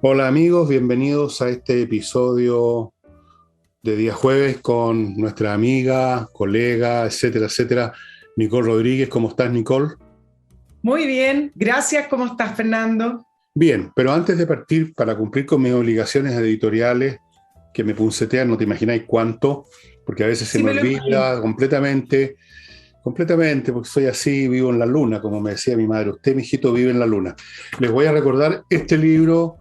Hola amigos, bienvenidos a este episodio de día jueves con nuestra amiga, colega, etcétera, etcétera, Nicole Rodríguez. ¿Cómo estás, Nicole? Muy bien, gracias. ¿Cómo estás, Fernando? Bien, pero antes de partir, para cumplir con mis obligaciones editoriales, que me puncetean, no te imagináis cuánto, porque a veces se Sí, me me lo imagino. olvida completamente, porque soy así, vivo en la luna, como me decía mi madre. Usted, mijito, vive en la luna. Les voy a recordar este libro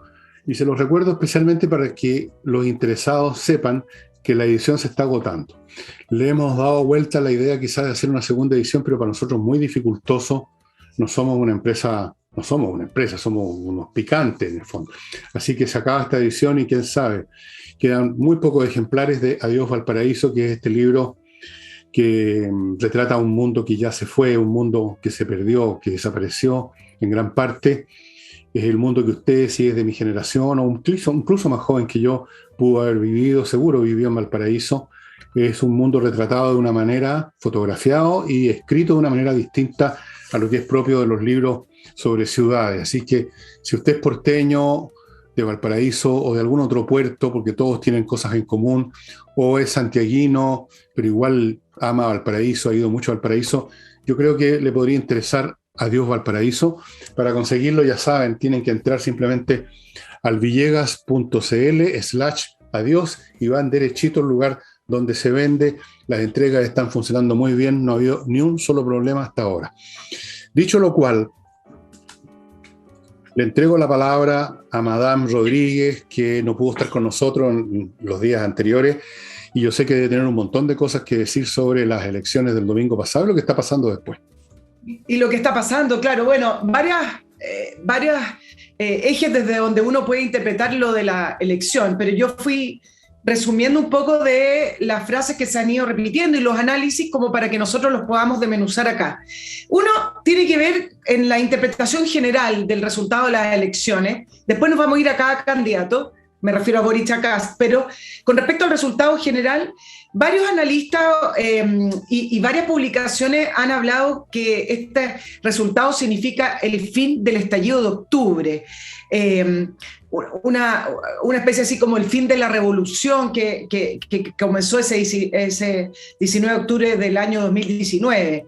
y se los recuerdo especialmente para que los interesados sepan que la edición se está agotando. Le hemos dado vuelta a la idea quizás de hacer una segunda edición, pero para nosotros muy dificultoso. No somos una empresa, somos unos picantes en el fondo. Así que se acaba esta edición y quién sabe, quedan muy pocos ejemplares de Adiós Valparaíso, que es este libro que retrata un mundo que ya se fue, un mundo que se perdió, que desapareció en gran parte. Es el mundo que usted, si es de mi generación o incluso más joven que yo, pudo haber vivido, seguro vivió en Valparaíso. Es un mundo retratado de una manera, fotografiado y escrito de una manera distinta a lo que es propio de los libros sobre ciudades. Así que si usted es porteño de Valparaíso o de algún otro puerto, porque todos tienen cosas en común, o es santiaguino, pero igual ama Valparaíso, ha ido mucho a Valparaíso, yo creo que le podría interesar Adiós Valparaíso. Para conseguirlo, ya saben, tienen que entrar simplemente al villegas.cl/adiós y van derechito al lugar donde se vende. Las entregas están funcionando muy bien, no ha habido ni un solo problema hasta ahora. Dicho lo cual, le entrego la palabra a Madame Rodríguez, que no pudo estar con nosotros en los días anteriores, y yo sé que debe tener un montón de cosas que decir sobre las elecciones del domingo pasado y lo que está pasando después. Y lo que está pasando, claro, bueno, varias ejes desde donde uno puede interpretar lo de la elección, pero yo fui resumiendo un poco de las frases que se han ido repitiendo y los análisis como para que nosotros los podamos desmenuzar acá. Uno tiene que ver en la interpretación general del resultado de las elecciones, después nos vamos a ir a cada candidato, me refiero a Boric a Kast, pero con respecto al resultado general, varios analistas y varias publicaciones han hablado que este resultado significa el fin del estallido de octubre. Eh, una especie así como el fin de la revolución que comenzó ese 19 de octubre del año 2019.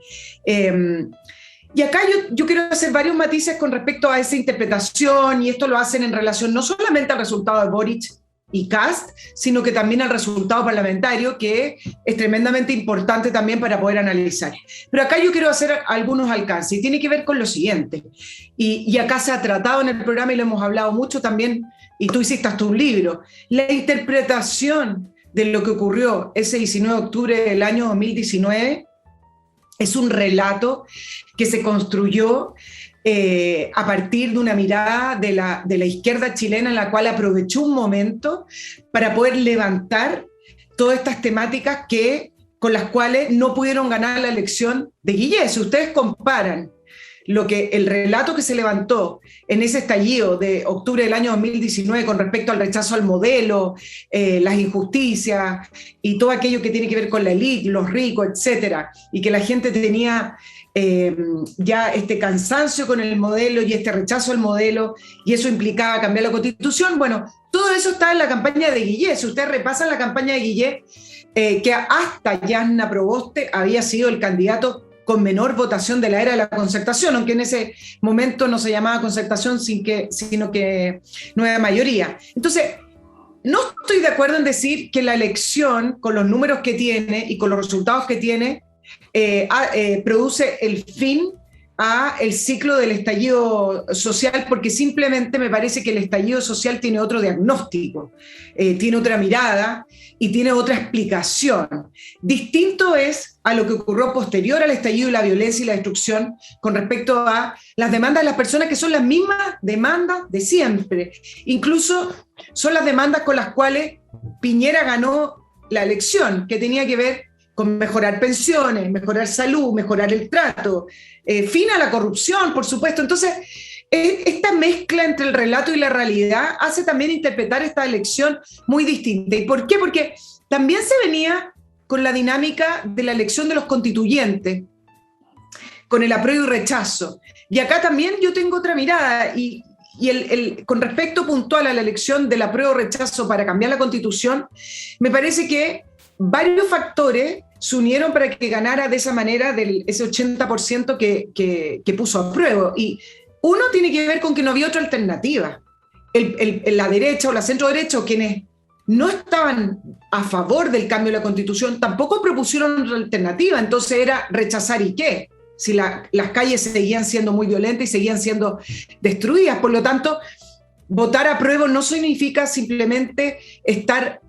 Y acá yo quiero hacer varios matices con respecto a esa interpretación, y esto lo hacen en relación no solamente al resultado de Boric y Kast, sino que también al resultado parlamentario, que es tremendamente importante también para poder analizar. Pero acá yo quiero hacer algunos alcances, y tiene que ver con lo siguiente, y acá se ha tratado en el programa y lo hemos hablado mucho también, y tú hiciste hasta un libro, la interpretación de lo que ocurrió ese 19 de octubre del año 2019 es un relato que se construyó a partir de una mirada de la izquierda chilena, en la cual aprovechó un momento para poder levantar todas estas temáticas con las cuales no pudieron ganar la elección de Guillé. Si ustedes comparan el relato que se levantó en ese estallido de octubre del año 2019 con respecto al rechazo al modelo, las injusticias y todo aquello que tiene que ver con la élite, los ricos, etcétera, y que la gente tenía ya este cansancio con el modelo y este rechazo al modelo, y eso implicaba cambiar la constitución. Bueno, todo eso está en la campaña de Guillé. Si ustedes repasan la campaña de Guillé, que hasta Yasna Proboste había sido el candidato con menor votación de la era de la concertación, aunque en ese momento no se llamaba concertación, sino que no era mayoría. Entonces, no estoy de acuerdo en decir que la elección, con los números que tiene y con los resultados que tiene, produce el fin a el ciclo del estallido social, porque simplemente me parece que el estallido social tiene otro diagnóstico, tiene otra mirada y tiene otra explicación. Distinto es a lo que ocurrió posterior al estallido y la violencia y la destrucción con respecto a las demandas de las personas, que son las mismas demandas de siempre. Incluso son las demandas con las cuales Piñera ganó la elección, que tenía que ver con mejorar pensiones, mejorar salud, mejorar el trato, fin a la corrupción, por supuesto. Entonces, esta mezcla entre el relato y la realidad hace también interpretar esta elección muy distinta. ¿Y por qué? Porque también se venía con la dinámica de la elección de los constituyentes, con el apruebo y rechazo. Y acá también yo tengo otra mirada, y con respecto puntual a la elección del apruebo o rechazo para cambiar la Constitución, me parece que varios factores se unieron para que ganara de esa manera ese 80% que puso apruebo. Y uno tiene que ver con que no había otra alternativa. La derecha o la centro derecha, quienes no estaban a favor del cambio de la Constitución, tampoco propusieron otra alternativa. Entonces era rechazar y qué, si las calles seguían siendo muy violentas y seguían siendo destruidas. Por lo tanto, votar apruebo no significa simplemente estar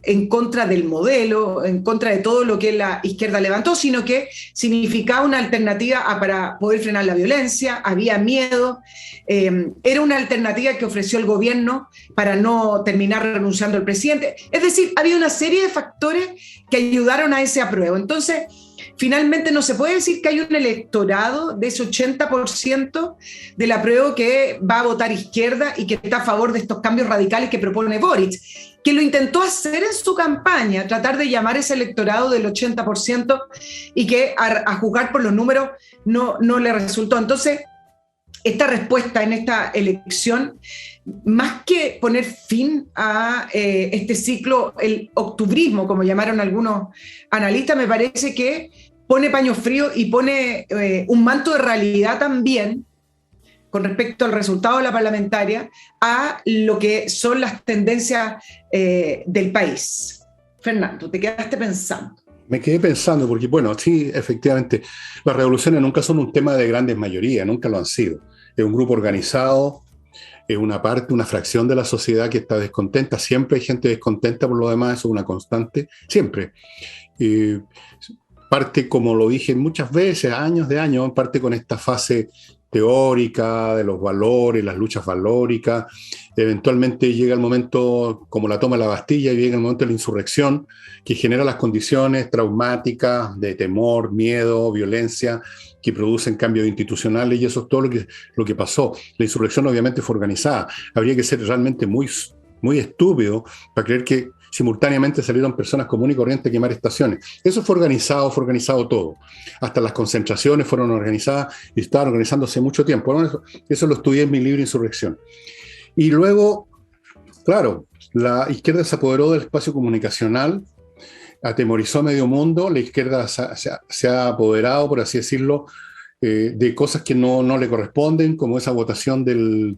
en contra del modelo, en contra de todo lo que la izquierda levantó, sino que significaba una alternativa para poder frenar la violencia, había miedo, era una alternativa que ofreció el gobierno para no terminar renunciando al presidente. Es decir, había una serie de factores que ayudaron a ese apruebo. Entonces, finalmente no se puede decir que hay un electorado de ese 80% del apruebo que va a votar izquierda y que está a favor de estos cambios radicales que propone Boric, que lo intentó hacer en su campaña, tratar de llamar ese electorado del 80% y que a juzgar por los números no le resultó. Entonces, esta respuesta en esta elección, más que poner fin a este ciclo, el octubrismo, como llamaron algunos analistas, me parece que pone paño frío y pone un manto de realidad también con respecto al resultado de la parlamentaria a lo que son las tendencias del país. Fernando, te quedaste pensando. Me quedé pensando, porque bueno, sí, efectivamente, las revoluciones nunca son un tema de grandes mayorías, nunca lo han sido. Es un grupo organizado, es una parte, una fracción de la sociedad que está descontenta. Siempre hay gente descontenta por lo demás, eso es una constante, siempre. Parte, como lo dije muchas veces, años de años, parte con esta fase teórica de los valores, las luchas valóricas. Eventualmente llega el momento, como la toma de la Bastilla, y llega el momento de la insurrección, que genera las condiciones traumáticas de temor, miedo, violencia, que producen cambios institucionales, y eso es todo lo que pasó. La insurrección obviamente fue organizada. Habría que ser realmente muy, muy estúpido para creer que simultáneamente salieron personas comunes y corrientes a quemar estaciones. Eso fue organizado todo. Hasta las concentraciones fueron organizadas y estaban organizándose hace mucho tiempo. Bueno, eso lo estudié en mi libro Insurrección. Y luego, claro, la izquierda se apoderó del espacio comunicacional, atemorizó a medio mundo, la izquierda se ha apoderado, por así decirlo, de cosas que no le corresponden, como esa votación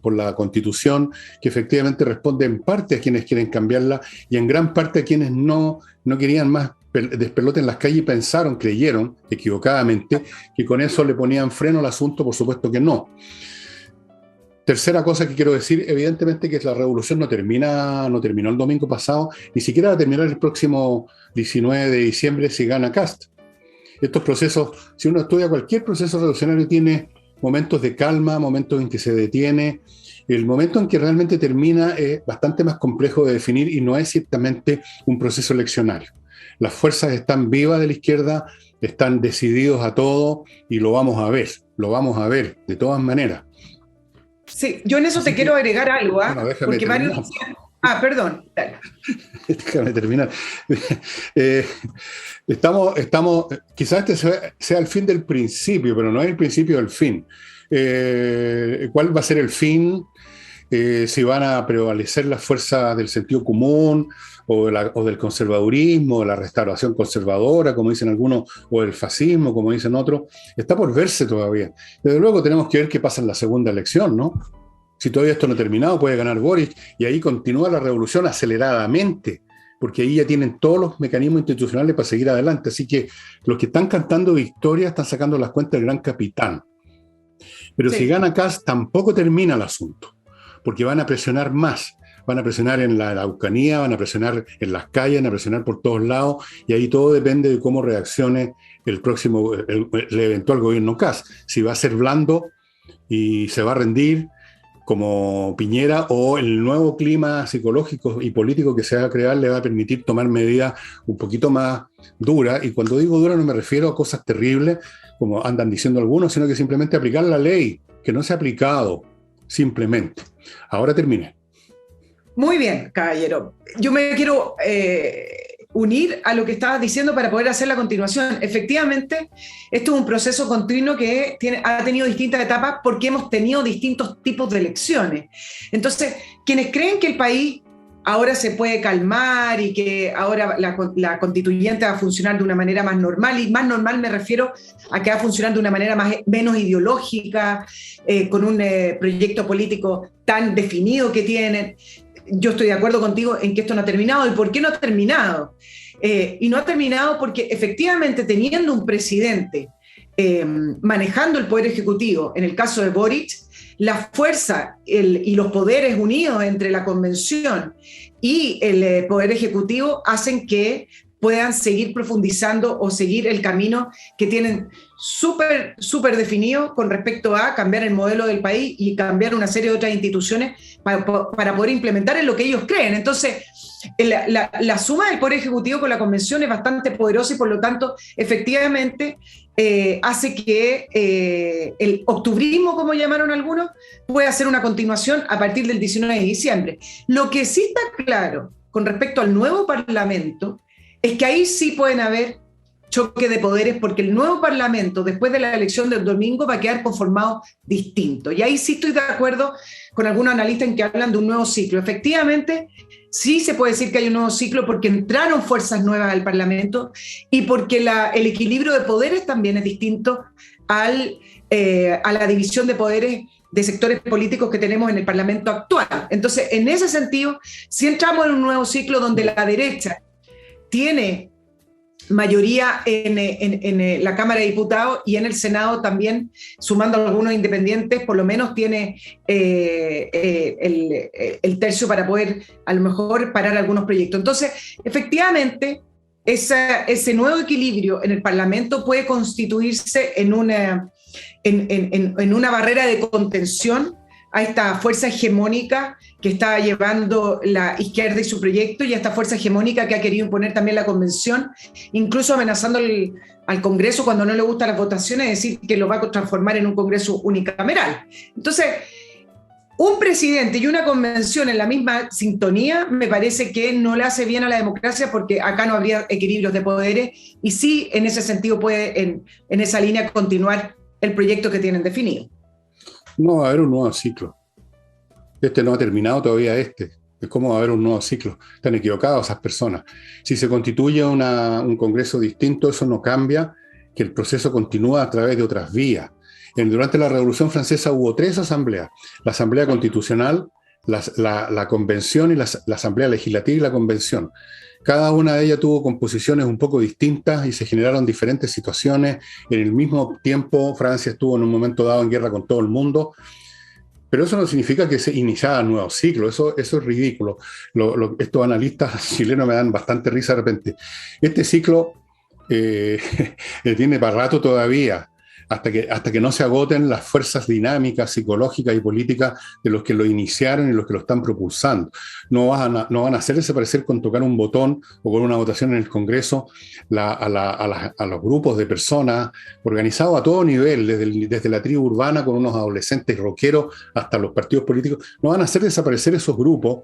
por la Constitución, que efectivamente responde en parte a quienes quieren cambiarla y en gran parte a quienes no querían más despelote en las calles y creyeron equivocadamente que con eso le ponían freno al asunto. Por supuesto que no. Tercera cosa que quiero decir, evidentemente que la revolución no terminó el domingo pasado, ni siquiera va a terminar el próximo 19 de diciembre si gana Kast. Estos procesos, si uno estudia cualquier proceso revolucionario, tiene momentos de calma, momentos en que se detiene. El momento en que realmente termina es bastante más complejo de definir y no es ciertamente un proceso eleccionario. Las fuerzas están vivas de la izquierda, están decididos a todo y lo vamos a ver de todas maneras. Sí, yo en eso te quiero agregar algo, ¿ah? Bueno, déjame terminar. Perdón. Dale. Déjame terminar. Quizás este sea el fin del principio, pero no es el principio del fin. ¿Cuál va a ser el fin? Si van a prevalecer las fuerzas del sentido común o del conservadurismo, de la restauración conservadora, como dicen algunos, o del fascismo, como dicen otros, está por verse todavía. Desde luego tenemos que ver qué pasa en la segunda elección, ¿no? Si todavía esto no ha terminado, puede ganar Boric, y ahí continúa la revolución aceleradamente, porque ahí ya tienen todos los mecanismos institucionales para seguir adelante. Así que los que están cantando victoria están sacando las cuentas del gran capitán. Pero sí, si gana Kast, tampoco termina el asunto, porque van a presionar más. Van a presionar en la Araucanía, van a presionar en las calles, van a presionar por todos lados, y ahí todo depende de cómo reaccione el eventual gobierno Kast. Si va a ser blando y se va a rendir, como Piñera, o el nuevo clima psicológico y político que se va a crear le va a permitir tomar medidas un poquito más duras. Y cuando digo duras no me refiero a cosas terribles, como andan diciendo algunos, sino que simplemente aplicar la ley, que no se ha aplicado, simplemente. Ahora terminé. Muy bien, caballero. Yo me quiero unir a lo que estabas diciendo para poder hacer la continuación. Efectivamente, esto es un proceso continuo que ha tenido distintas etapas porque hemos tenido distintos tipos de elecciones. Entonces, quienes creen que el país ahora se puede calmar y que ahora la constituyente va a funcionar de una manera más normal, y más normal me refiero a que va a funcionar de una manera menos ideológica, con un proyecto político tan definido que tienen. Yo estoy de acuerdo contigo en que esto no ha terminado. ¿Y por qué no ha terminado? Y no ha terminado porque efectivamente teniendo un presidente manejando el Poder Ejecutivo, en el caso de Boric, la fuerza y los poderes unidos entre la Convención y el Poder Ejecutivo hacen que puedan seguir profundizando o seguir el camino que tienen súper definido con respecto a cambiar el modelo del país y cambiar una serie de otras instituciones para poder implementar en lo que ellos creen. Entonces, la suma del Poder Ejecutivo con la Convención es bastante poderosa y por lo tanto, efectivamente, hace que el octubrismo, como llamaron algunos, pueda ser una continuación a partir del 19 de diciembre. Lo que sí está claro con respecto al nuevo Parlamento es que ahí sí pueden haber choque de poderes porque el nuevo Parlamento, después de la elección del domingo, va a quedar conformado distinto. Y ahí sí estoy de acuerdo con algunos analistas en que hablan de un nuevo ciclo. Efectivamente, sí se puede decir que hay un nuevo ciclo porque entraron fuerzas nuevas al Parlamento y porque el equilibrio de poderes también es distinto a la división de poderes de sectores políticos que tenemos en el Parlamento actual. Entonces, en ese sentido, sí entramos en un nuevo ciclo donde la derecha tiene mayoría en la Cámara de Diputados y en el Senado también, sumando a algunos independientes, por lo menos tiene el tercio para poder a lo mejor parar algunos proyectos. Entonces, efectivamente, ese nuevo equilibrio en el Parlamento puede constituirse en una barrera de contención a esta fuerza hegemónica que está llevando la izquierda y su proyecto, y a esta fuerza hegemónica que ha querido imponer también la Convención, incluso amenazando al Congreso cuando no le gustan las votaciones, decir que lo va a transformar en un Congreso unicameral. Entonces, un presidente y una convención en la misma sintonía me parece que no le hace bien a la democracia porque acá no habría equilibrios de poderes y sí, en ese sentido puede en esa línea continuar el proyecto que tienen definido. No va a haber un nuevo ciclo. Este no ha terminado todavía este. Es como va a haber un nuevo ciclo. Están equivocados esas personas. Si se constituye un Congreso distinto, eso no cambia, que el proceso continúa a través de otras vías. Durante la Revolución Francesa hubo 3 asambleas. La Asamblea Constitucional, la Convención y la Asamblea Legislativa y la Convención. Cada una de ellas tuvo composiciones un poco distintas y se generaron diferentes situaciones. En el mismo tiempo, Francia estuvo en un momento dado en guerra con todo el mundo. Pero eso no significa que se iniciara un nuevo ciclo. Eso es ridículo. Estos analistas chilenos me dan bastante risa de repente. Este ciclo tiene para rato todavía, hasta que no se agoten las fuerzas dinámicas, psicológicas y políticas de los que lo iniciaron y los que lo están propulsando. No van a hacer desaparecer con tocar un botón o con una votación en el Congreso a los grupos de personas organizados a todo nivel, desde la tribu urbana con unos adolescentes rockeros hasta los partidos políticos. No van a hacer desaparecer esos grupos,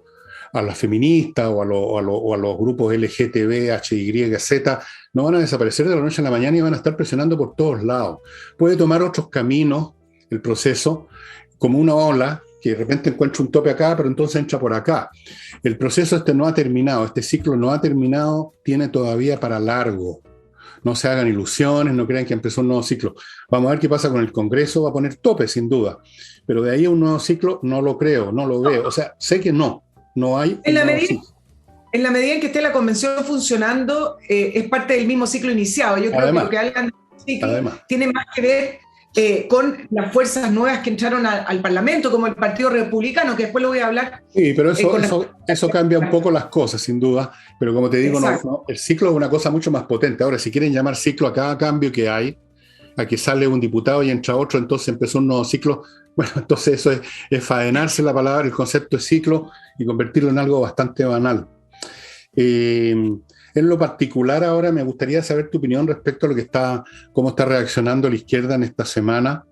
a las feministas o a los grupos LGTB, HYZ, no van a desaparecer de la noche a la mañana y van a estar presionando por todos lados. Puede tomar otros caminos el proceso, como una ola, que de repente encuentra un tope acá, pero entonces entra por acá. El proceso no ha terminado, este ciclo no ha terminado, tiene todavía para largo. No se hagan ilusiones, no crean que empezó un nuevo ciclo. Vamos a ver qué pasa con el Congreso, va a poner tope, sin duda. Pero de ahí a un nuevo ciclo no lo creo, no lo veo. O sea, sé que no hay. En la medida en que esté la Convención funcionando, es parte del mismo ciclo iniciado. Yo creo que lo que hablan del ciclo tiene más que ver con las fuerzas nuevas que entraron al Parlamento, como el Partido Republicano, que después lo voy a hablar. Sí, pero eso cambia un poco las cosas, sin duda. Pero como te digo, el ciclo es una cosa mucho más potente. Ahora, si quieren llamar ciclo a cada cambio que hay, a que sale un diputado y entra otro, entonces empezó un nuevo ciclo. Bueno, entonces eso es faenarse la palabra, el concepto de ciclo, y convertirlo en algo bastante banal. En lo particular ahora me gustaría saber tu opinión respecto a cómo está reaccionando la izquierda en esta semana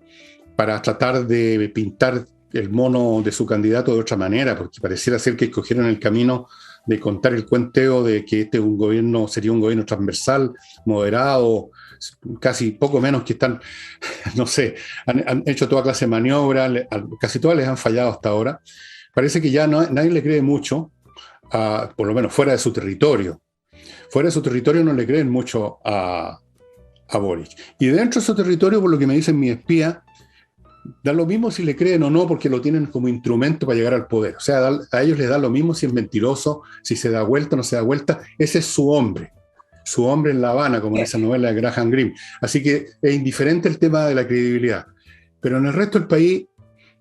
para tratar de pintar el mono de su candidato de otra manera, porque pareciera ser que escogieron el camino de contar el cuenteo de que este un gobierno sería un gobierno transversal, moderado, casi poco menos que están, no sé, han hecho toda clase de maniobras, casi todas les han fallado hasta ahora. Parece que ya nadie le cree mucho, por lo menos fuera de su territorio. Fuera de su territorio no le creen mucho a Boric. Y dentro de su territorio, por lo que me dicen mis espías, da lo mismo si le creen o no, porque lo tienen como instrumento para llegar al poder. O sea, a ellos les da lo mismo si es mentiroso, si se da vuelta o no se da vuelta. Ese es su hombre en La Habana, como en esa novela de Graham Greene. Así que es indiferente el tema de la credibilidad. Pero en el resto del país,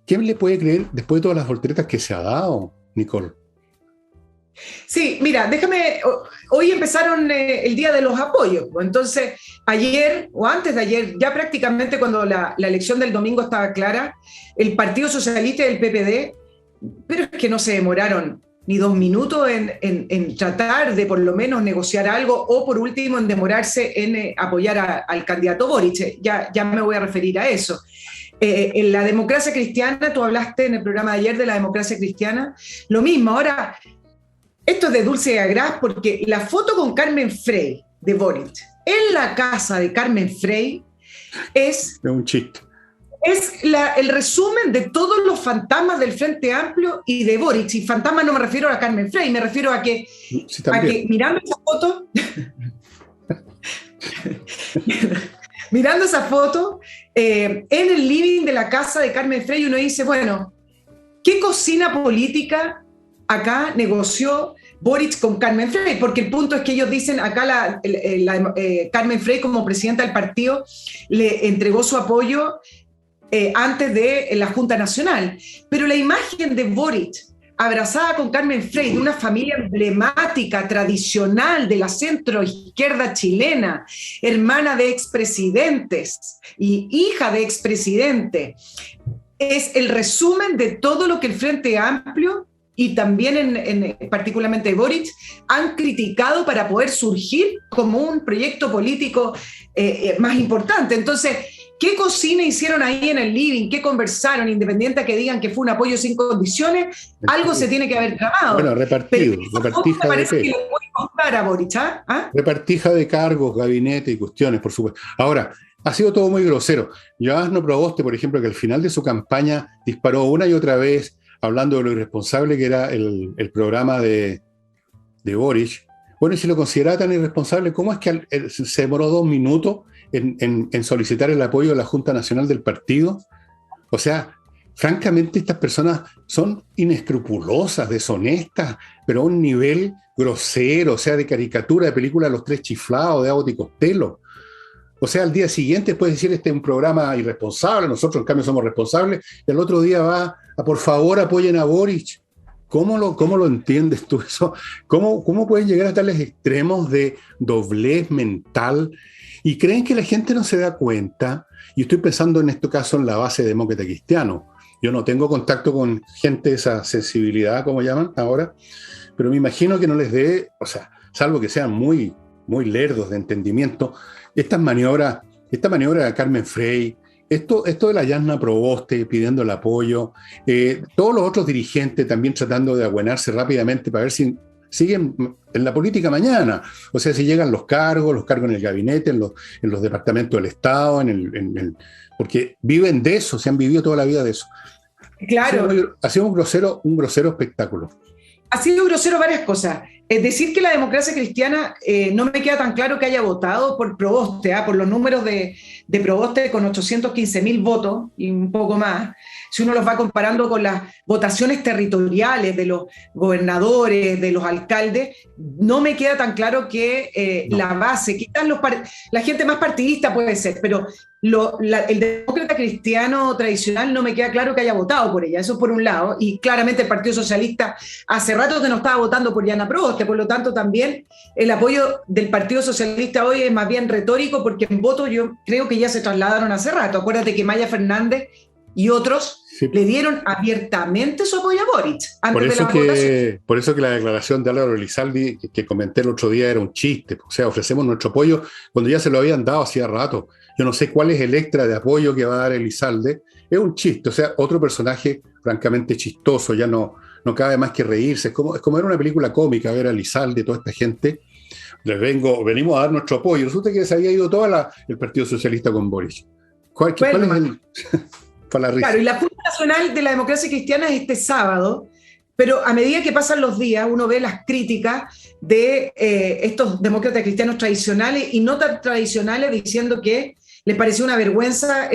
¿quién le puede creer después de todas las volteretas que se ha dado, Nicole? Sí, mira, hoy empezaron el día de los apoyos, entonces ayer o antes de ayer, ya prácticamente cuando la elección del domingo estaba clara, el Partido Socialista y el PPD, pero es que no se demoraron ni 2 minutos en tratar de por lo menos negociar algo o por último en demorarse en apoyar al candidato Boric, ya me voy a referir a eso. En la democracia cristiana, tú hablaste en el programa de ayer de la democracia cristiana, lo mismo, ahora... Esto es de dulce y agraz porque la foto con Carmen Frey de Boric en la casa de Carmen Frey es un chiste. Es el resumen de todos los fantasmas del Frente Amplio y de Boric. Y fantasmas no me refiero a Carmen Frey, me refiero a que, sí, mirando esa foto, en el living de la casa de Carmen Frey uno dice, bueno, ¿qué cocina política acá negoció Boric con Carmen Frey? Porque el punto es que ellos dicen, acá Carmen Frey como presidenta del partido le entregó su apoyo antes de la Junta Nacional. Pero la imagen de Boric abrazada con Carmen Frey, de una familia emblemática, tradicional de la centroizquierda chilena, hermana de expresidentes y hija de expresidente, es el resumen de todo lo que el Frente Amplio y también particularmente Boric han criticado para poder surgir como un proyecto político más importante. Entonces, ¿qué cocina hicieron ahí en el living? ¿Qué conversaron? Independiente a que digan que fue un apoyo sin condiciones, algo se tiene que haber tramado. Bueno, repartija parece que le puede contar a Boric, ¿ah? Repartija de cargos, gabinete y cuestiones, por supuesto. Ahora, ha sido todo muy grosero. Joasno Proboste, por ejemplo, que al final de su campaña disparó una y otra vez hablando de lo irresponsable que era el programa de Boric. Bueno, y si lo consideraba tan irresponsable, ¿cómo es que se demoró 2 minutos en solicitar el apoyo de la Junta Nacional del partido? O sea, francamente estas personas son inescrupulosas, deshonestas, pero a un nivel grosero, o sea, de caricatura, de película Los Tres Chiflados, de Abbott y Costello. O sea, al día siguiente puedes decir, este es un programa irresponsable, nosotros en cambio somos responsables, y al otro día va a, por favor, apoyen a Boric. ¿Cómo lo entiendes tú eso? ¿Cómo pueden llegar a tales extremos de doblez mental? Y creen que la gente no se da cuenta, y estoy pensando en este caso en la base demócrata cristiano. Yo no tengo contacto con gente de esa sensibilidad, como llaman ahora, pero me imagino que no les dé, o sea, salvo que sean muy, muy lerdos de entendimiento, esta maniobra de Carmen Frey, esto de la Joasno Proboste pidiendo el apoyo, todos los otros dirigentes también tratando de abuenarse rápidamente para ver si siguen en la política mañana. O sea, si llegan los cargos en el gabinete, en los departamentos del Estado, porque viven de eso, se han vivido toda la vida de eso. Claro. Ha sido un grosero espectáculo. Ha sido grosero varias cosas. Es decir, que la democracia cristiana no me queda tan claro que haya votado por Proboste, por los números de Proboste con 815.000 votos y un poco más. Si uno los va comparando con las votaciones territoriales de los gobernadores, de los alcaldes, no me queda tan claro que la base, quizás la gente más partidista puede ser, pero el demócrata cristiano tradicional no me queda claro que haya votado por ella, eso por un lado, y claramente el Partido Socialista hace rato que no estaba votando por Joasno Proboste, por lo tanto también el apoyo del Partido Socialista hoy es más bien retórico, porque en voto yo creo que ya se trasladaron hace rato. Acuérdate que Maya Fernández y otros le dieron abiertamente su apoyo a Boric antes de la votación. Por eso que la declaración de Álvaro Elizalde que comenté el otro día era un chiste. O sea, ofrecemos nuestro apoyo cuando ya se lo habían dado hacía rato. Yo no sé cuál es el extra de apoyo que va a dar Elizalde. Es un chiste, o sea, otro personaje francamente chistoso, ya no no cabe más que reírse. Es como ver una película cómica, ver a Lizalde y toda esta gente. Venimos a dar nuestro apoyo. Resulta que se había ido todo el Partido Socialista con Boris. ¿Cuál es el...? Para la risa. Claro, y la Junta Nacional de la Democracia Cristiana es este sábado, pero a medida que pasan los días uno ve las críticas de estos demócratas cristianos tradicionales y no tan tradicionales diciendo que les pareció una vergüenza,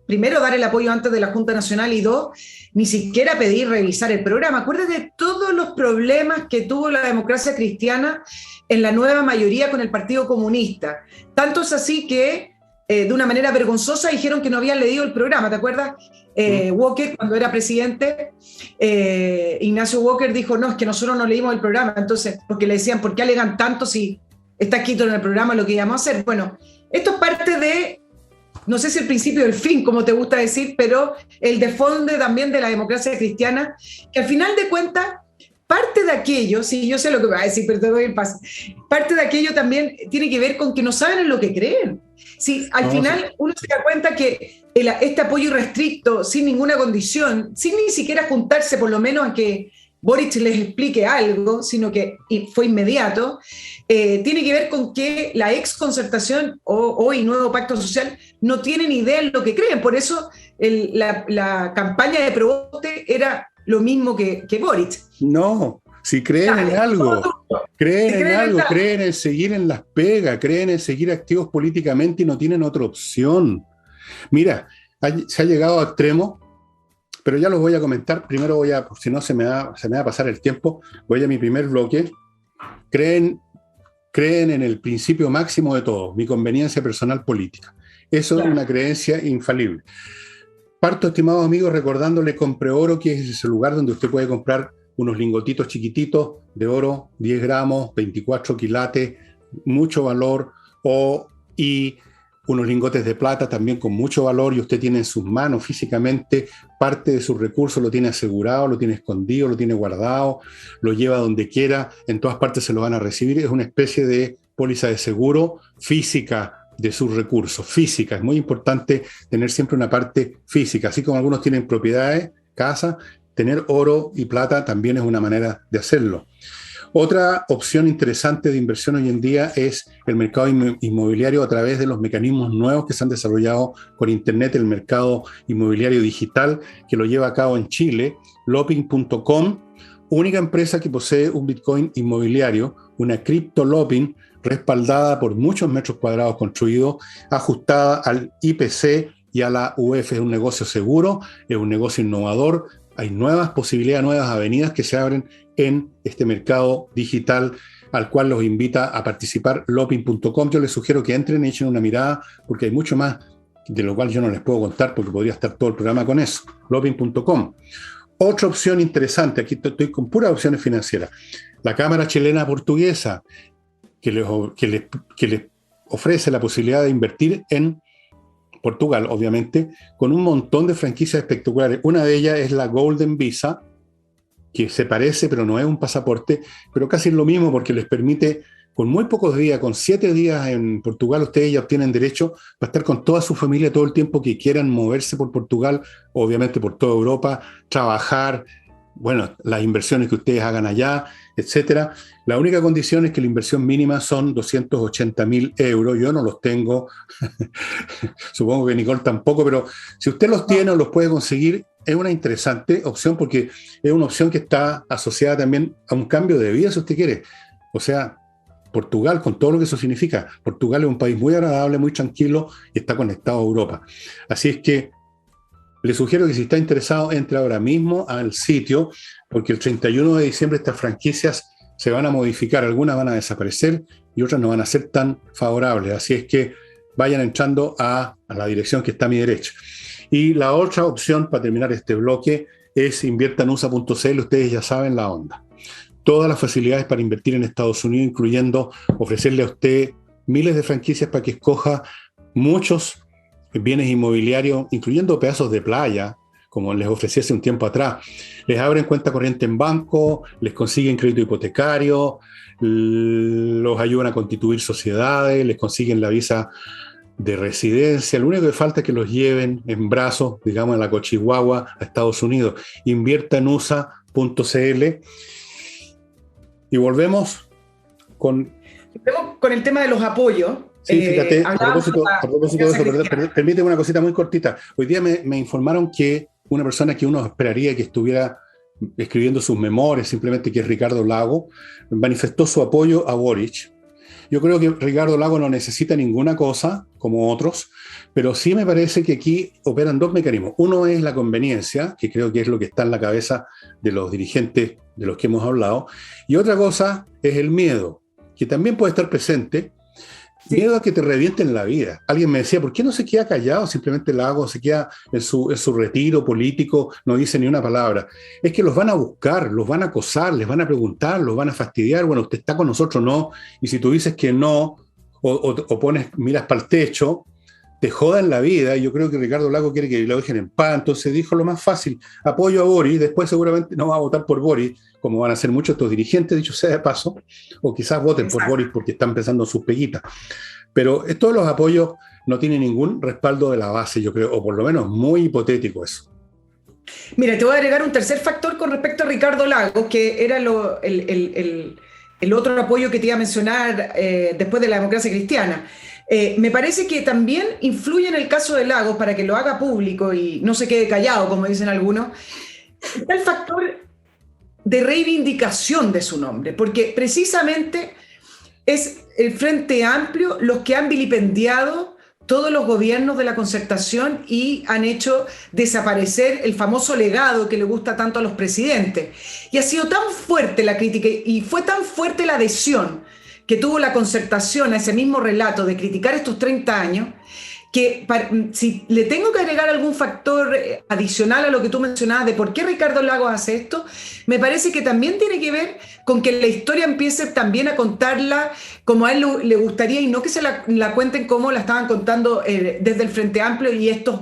primero, dar el apoyo antes de la Junta Nacional y dos, ni siquiera pedir revisar el programa. Acuérdate de todos los problemas que tuvo la democracia cristiana en la nueva mayoría con el Partido Comunista. Tanto es así que de una manera vergonzosa dijeron que no habían leído el programa. ¿Te acuerdas? Walker, cuando era presidente, Ignacio Walker dijo, no, es que nosotros no leímos el programa. Entonces, porque le decían, ¿por qué alegan tanto si está escrito en el programa lo que íbamos a hacer? Bueno, esto es parte de, no sé si el principio del fin, como te gusta decir, pero el desfonde también de la democracia cristiana, que al final de cuentas, parte de aquello, sí, yo sé lo que va a decir, pero te doy el paso, parte de aquello también tiene que ver con que no saben en lo que creen. Sí, al final uno se da cuenta que este apoyo irrestricto, sin ninguna condición, sin ni siquiera juntarse por lo menos a que Boric les explique algo, sino que fue inmediato, tiene que ver con que la ex concertación o hoy nuevo pacto social no tienen idea en lo que creen. Por eso la campaña de Proboste era lo mismo que Boric. No, si creen en algo, creen en seguir en las pegas, creen en seguir activos políticamente y no tienen otra opción. Mira, se ha llegado a extremos, pero ya los voy a comentar. Primero si no se me va a pasar el tiempo, voy a mi primer bloque. Creen en el principio máximo de todo, mi conveniencia personal política. Eso es una creencia infalible. Parto, estimados amigos, recordándole Compre Oro, que es ese lugar donde usted puede comprar unos lingotitos chiquititos de oro, 10 gramos, 24 quilates, mucho valor, y unos lingotes de plata también con mucho valor, y usted tiene en sus manos físicamente parte de sus recursos, lo tiene asegurado, lo tiene escondido, lo tiene guardado, lo lleva donde quiera, en todas partes se lo van a recibir. Es una especie de póliza de seguro física de sus recursos, física. Es muy importante tener siempre una parte física, así como algunos tienen propiedades, casas, tener oro y plata también es una manera de hacerlo. Otra opción interesante de inversión hoy en día es el mercado inmobiliario a través de los mecanismos nuevos que se han desarrollado con Internet, el mercado inmobiliario digital que lo lleva a cabo en Chile, Lopin.com, única empresa que posee un Bitcoin inmobiliario, una cripto Lopin, respaldada por muchos metros cuadrados construidos, ajustada al IPC y a la UF. Es un negocio seguro, es un negocio innovador, hay nuevas posibilidades, nuevas avenidas que se abren en este mercado digital al cual los invita a participar Lopin.com. Yo les sugiero que entren y echen una mirada porque hay mucho más de lo cual yo no les puedo contar porque podría estar todo el programa con eso. Lopin.com. Otra opción interesante, aquí estoy con puras opciones financieras, la Cámara Chilena Portuguesa, que les ofrece la posibilidad de invertir en Portugal, obviamente, con un montón de franquicias espectaculares. Una de ellas es la Golden Visa, que se parece, pero no es un pasaporte, pero casi es lo mismo porque les permite, con muy pocos días, con 7 días en Portugal, ustedes ya obtienen derecho para estar con toda su familia todo el tiempo que quieran moverse por Portugal, obviamente por toda Europa, trabajar, bueno, las inversiones que ustedes hagan allá, etcétera. La única condición es que la inversión mínima son 280.000 euros. Yo no los tengo, supongo que Nicole tampoco, pero si usted los tiene o los puede conseguir, es una interesante opción porque es una opción que está asociada también a un cambio de vida, si usted quiere. O sea, Portugal, con todo lo que eso significa, Portugal es un país muy agradable, muy tranquilo y está conectado a Europa. Así es que le sugiero que si está interesado, entre ahora mismo al sitio, porque el 31 de diciembre estas franquicias se van a modificar, algunas van a desaparecer y otras no van a ser tan favorables. Así es que vayan entrando a la dirección que está a mi derecha. Y la otra opción, para terminar este bloque, es inviertanusa.cl. Ustedes ya saben la onda. Todas las facilidades para invertir en Estados Unidos, incluyendo ofrecerle a usted miles de franquicias para que escoja muchos bienes inmobiliarios, incluyendo pedazos de playa, como les ofrecí hace un tiempo atrás. Les abren cuenta corriente en banco, les consiguen crédito hipotecario, los ayudan a constituir sociedades, les consiguen la visa de residencia. Lo único que falta es que los lleven en brazos, digamos, en la cochihuahua a Estados Unidos. Inviertanusa.cl. Y volvemos con el tema de los apoyos. Sí, fíjate, a propósito de eso, permíteme una cosita muy cortita. Hoy día me informaron que una persona que uno esperaría que estuviera escribiendo sus memorias, simplemente que es Ricardo Lago, manifestó su apoyo a Boric. Yo creo que Ricardo Lago no necesita ninguna cosa, como otros, pero sí me parece que aquí operan dos mecanismos. Uno es la conveniencia, que creo que es lo que está en la cabeza de los dirigentes de los que hemos hablado, y otra cosa es el miedo, que también puede estar presente. Sí. Miedo a que te revienten la vida. Alguien me decía, ¿por qué no se queda callado? Simplemente Lago se queda en su retiro político, no dice ni una palabra. Es que los van a buscar, los van a acosar, les van a preguntar, los van a fastidiar. Bueno, usted está con nosotros, no. Y si tú dices que no, o miras para el techo, te jodan la vida. Y yo creo que Ricardo Lago quiere que lo dejen en paz. Entonces dijo lo más fácil, apoyo a Boric. Después seguramente no va a votar por Boric, como van a hacer muchos estos dirigentes, dicho sea de paso, o quizás voten por Boric porque están pensando sus peguitas. Pero todos los apoyos no tienen ningún respaldo de la base, yo creo, o por lo menos muy hipotético eso. Mira, te voy a agregar un tercer factor con respecto a Ricardo Lagos, que era el otro apoyo que te iba a mencionar después de la democracia cristiana. Me parece que también influye en el caso de Lagos, para que lo haga público y no se quede callado, como dicen algunos, está el factor de reivindicación de su nombre, porque precisamente es el Frente Amplio los que han vilipendiado todos los gobiernos de la Concertación y han hecho desaparecer el famoso legado que le gusta tanto a los presidentes. Y ha sido tan fuerte la crítica y fue tan fuerte la adhesión que tuvo la Concertación a ese mismo relato de criticar estos 30 años, que si le tengo que agregar algún factor adicional a lo que tú mencionabas de por qué Ricardo Lagos hace esto, me parece que también tiene que ver con que la historia empiece también a contarla como a él le gustaría y no que se la cuenten como la estaban contando desde el Frente Amplio y estos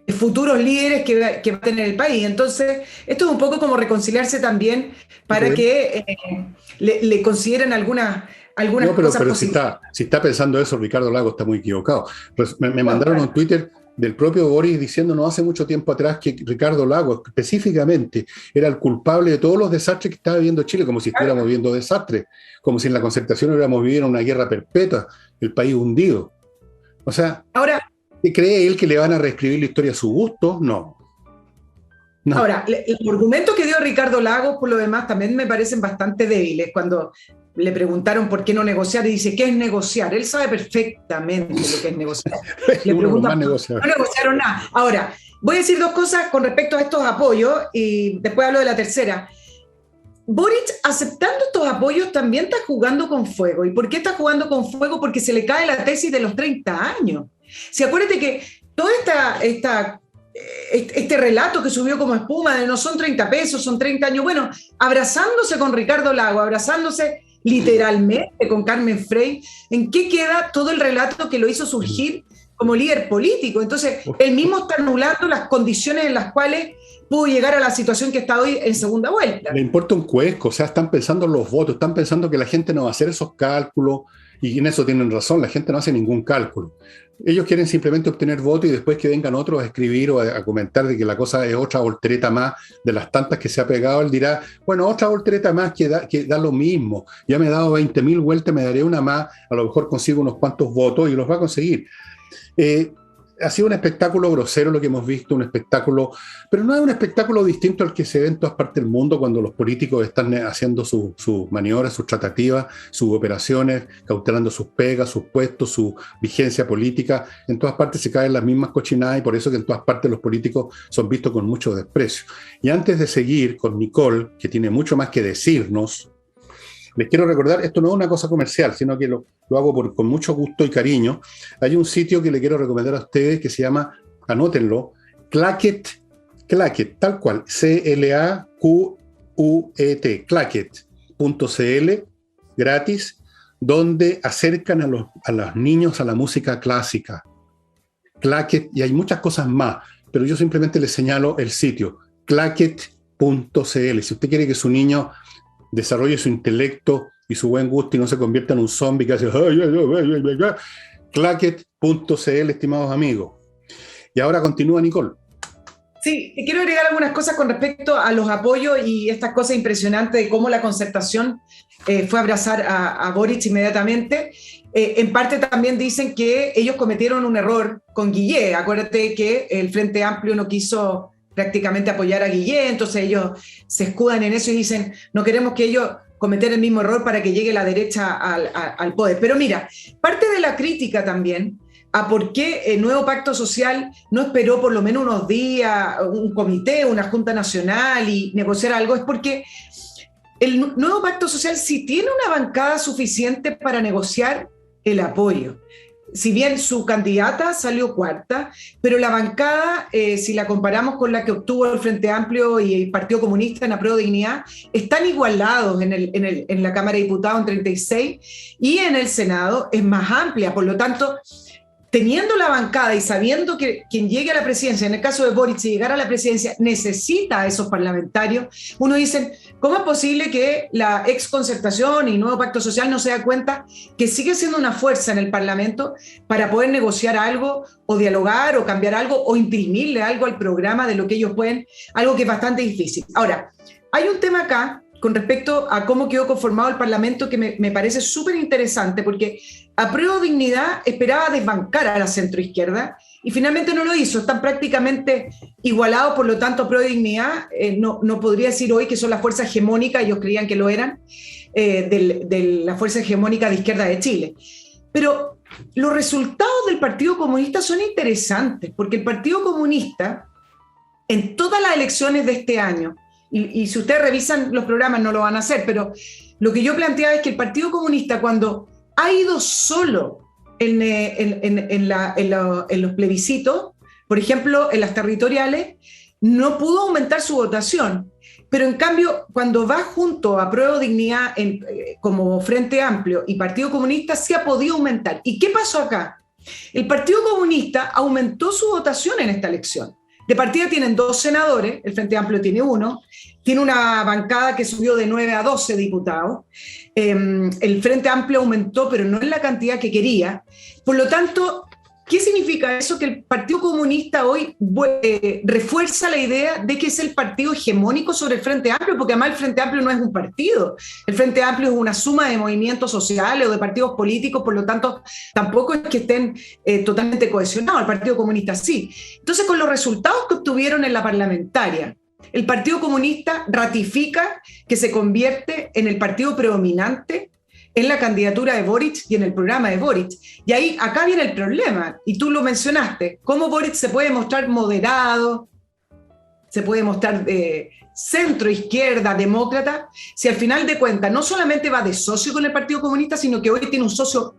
futuros líderes que va a tener el país. Entonces, esto es un poco como reconciliarse también para que le consideren algunas no, pero si está pensando eso, Ricardo Lagos está muy equivocado. Me mandaron un Twitter del propio Boric diciendo no hace mucho tiempo atrás que Ricardo Lagos específicamente era el culpable de todos los desastres que estaba viviendo Chile, como si estuviéramos viviendo desastres, como si en la Concertación hubiéramos vivido una guerra perpetua, el país hundido. O sea, ahora, ¿cree él que le van a reescribir la historia a su gusto? No. Ahora, el argumento que dio Ricardo Lagos, por lo demás, también me parecen bastante débiles. Cuando le preguntaron por qué no negociar, y dice, ¿qué es negociar? Él sabe perfectamente lo que es negociar. Le preguntan, no negociaron nada. Ahora, voy a decir dos cosas con respecto a estos apoyos y después hablo de la tercera. Boric, aceptando estos apoyos, también está jugando con fuego. ¿Y por qué está jugando con fuego? Porque se le cae la tesis de los 30 años. Si acuérdate que toda este relato que subió como espuma de no son 30 pesos, son 30 años, bueno, abrazándose con Ricardo Lagos, abrazándose literalmente con Carmen Frey, ¿en qué queda todo el relato que lo hizo surgir como líder político? Entonces, él mismo está anulando las condiciones en las cuales pudo llegar a la situación que está hoy en segunda vuelta. Le importa un cuesco, o sea, están pensando en los votos, están pensando que la gente no va a hacer esos cálculos, y en eso tienen razón, la gente no hace ningún cálculo. Ellos quieren simplemente obtener votos y después que vengan otros a escribir o a comentar de que la cosa es otra voltereta más de las tantas que se ha pegado. Él dirá, bueno, otra voltereta más que da lo mismo. Ya me he dado 20.000 vueltas, me daré una más, a lo mejor consigo unos cuantos votos y los va a conseguir. Ha sido un espectáculo grosero lo que hemos visto, un espectáculo, pero no es un espectáculo distinto al que se ve en todas partes del mundo cuando los políticos están haciendo sus maniobras, sus tratativas, sus operaciones, cautelando sus pegas, sus puestos, su vigencia política. En todas partes se caen las mismas cochinadas y por eso que en todas partes los políticos son vistos con mucho desprecio. Y antes de seguir con Nicole, que tiene mucho más que decirnos, les quiero recordar, esto no es una cosa comercial, sino que lo hago con mucho gusto y cariño. Hay un sitio que le quiero recomendar a ustedes que se llama, anótenlo, Claquet, tal cual, Claquet, claquet.cl, gratis, donde acercan a los niños a la música clásica. Claquet, y hay muchas cosas más, pero yo simplemente les señalo el sitio, claquet.cl. Si usted quiere que su niño desarrolle su intelecto y su buen gusto y no se convierta en un zombie que hace claquet.cl, estimados amigos. Y ahora continúa Nicole. Sí, te quiero agregar algunas cosas con respecto a los apoyos y estas cosas impresionantes de cómo la Concertación fue a abrazar a Boric inmediatamente. En parte también dicen que ellos cometieron un error con Guillé. Acuérdate que el Frente Amplio no quiso prácticamente apoyar a Guillé, entonces ellos se escudan en eso y dicen, no queremos que ellos cometer el mismo error para que llegue la derecha al poder. Pero mira, parte de la crítica también a por qué el nuevo pacto social no esperó por lo menos unos días, un comité, una junta nacional y negociar algo, es porque el nuevo pacto social sí tiene una bancada suficiente para negociar el apoyo. Si bien su candidata salió cuarta, pero la bancada, si la comparamos con la que obtuvo el Frente Amplio y el Partido Comunista en Apruebo Dignidad, están igualados en la Cámara de Diputados en 36 y en el Senado es más amplia. Por lo tanto, teniendo la bancada y sabiendo que quien llegue a la presidencia, en el caso de Boric, si llegara a la presidencia, necesita a esos parlamentarios, uno dice, ¿cómo es posible que la ex Concertación y nuevo pacto social no se da cuenta que sigue siendo una fuerza en el Parlamento para poder negociar algo o dialogar o cambiar algo o imprimirle algo al programa de lo que ellos pueden, algo que es bastante difícil? Ahora, hay un tema acá con respecto a cómo quedó conformado el Parlamento que me parece súper interesante, porque Apruebo Dignidad esperaba desbancar a la centroizquierda y finalmente no lo hizo. Están prácticamente igualados, por lo tanto Apruebo Dignidad no podría decir hoy que son la fuerza hegemónica, ellos creían que lo eran, de la fuerza hegemónica de izquierda de Chile. Pero los resultados del Partido Comunista son interesantes, porque el Partido Comunista, en todas las elecciones de este año, y si ustedes revisan los programas no lo van a hacer, pero lo que yo planteaba es que el Partido Comunista, cuando ha ido solo en los plebiscitos, por ejemplo, en las territoriales, no pudo aumentar su votación. Pero en cambio, cuando va junto a Apruebo Dignidad como Frente Amplio y Partido Comunista, sí ha podido aumentar. ¿Y qué pasó acá? El Partido Comunista aumentó su votación en esta elección. De partida tienen 2 senadores, el Frente Amplio tiene 1, tiene una bancada que subió de 9 a 12 diputados, el Frente Amplio aumentó, pero no en la cantidad que quería. Por lo tanto, ¿qué significa eso? Que el Partido Comunista hoy refuerza la idea de que es el partido hegemónico sobre el Frente Amplio, porque además el Frente Amplio no es un partido. El Frente Amplio es una suma de movimientos sociales o de partidos políticos, por lo tanto, tampoco es que estén totalmente cohesionados. El Partido Comunista sí. Entonces, con los resultados que obtuvieron en la parlamentaria, el Partido Comunista ratifica que se convierte en el partido predominante en la candidatura de Boric y en el programa de Boric. Y ahí, acá viene el problema, y tú lo mencionaste, cómo Boric se puede mostrar moderado, se puede mostrar centro, izquierda, demócrata, si al final de cuentas no solamente va de socio con el Partido Comunista, sino que hoy tiene un socio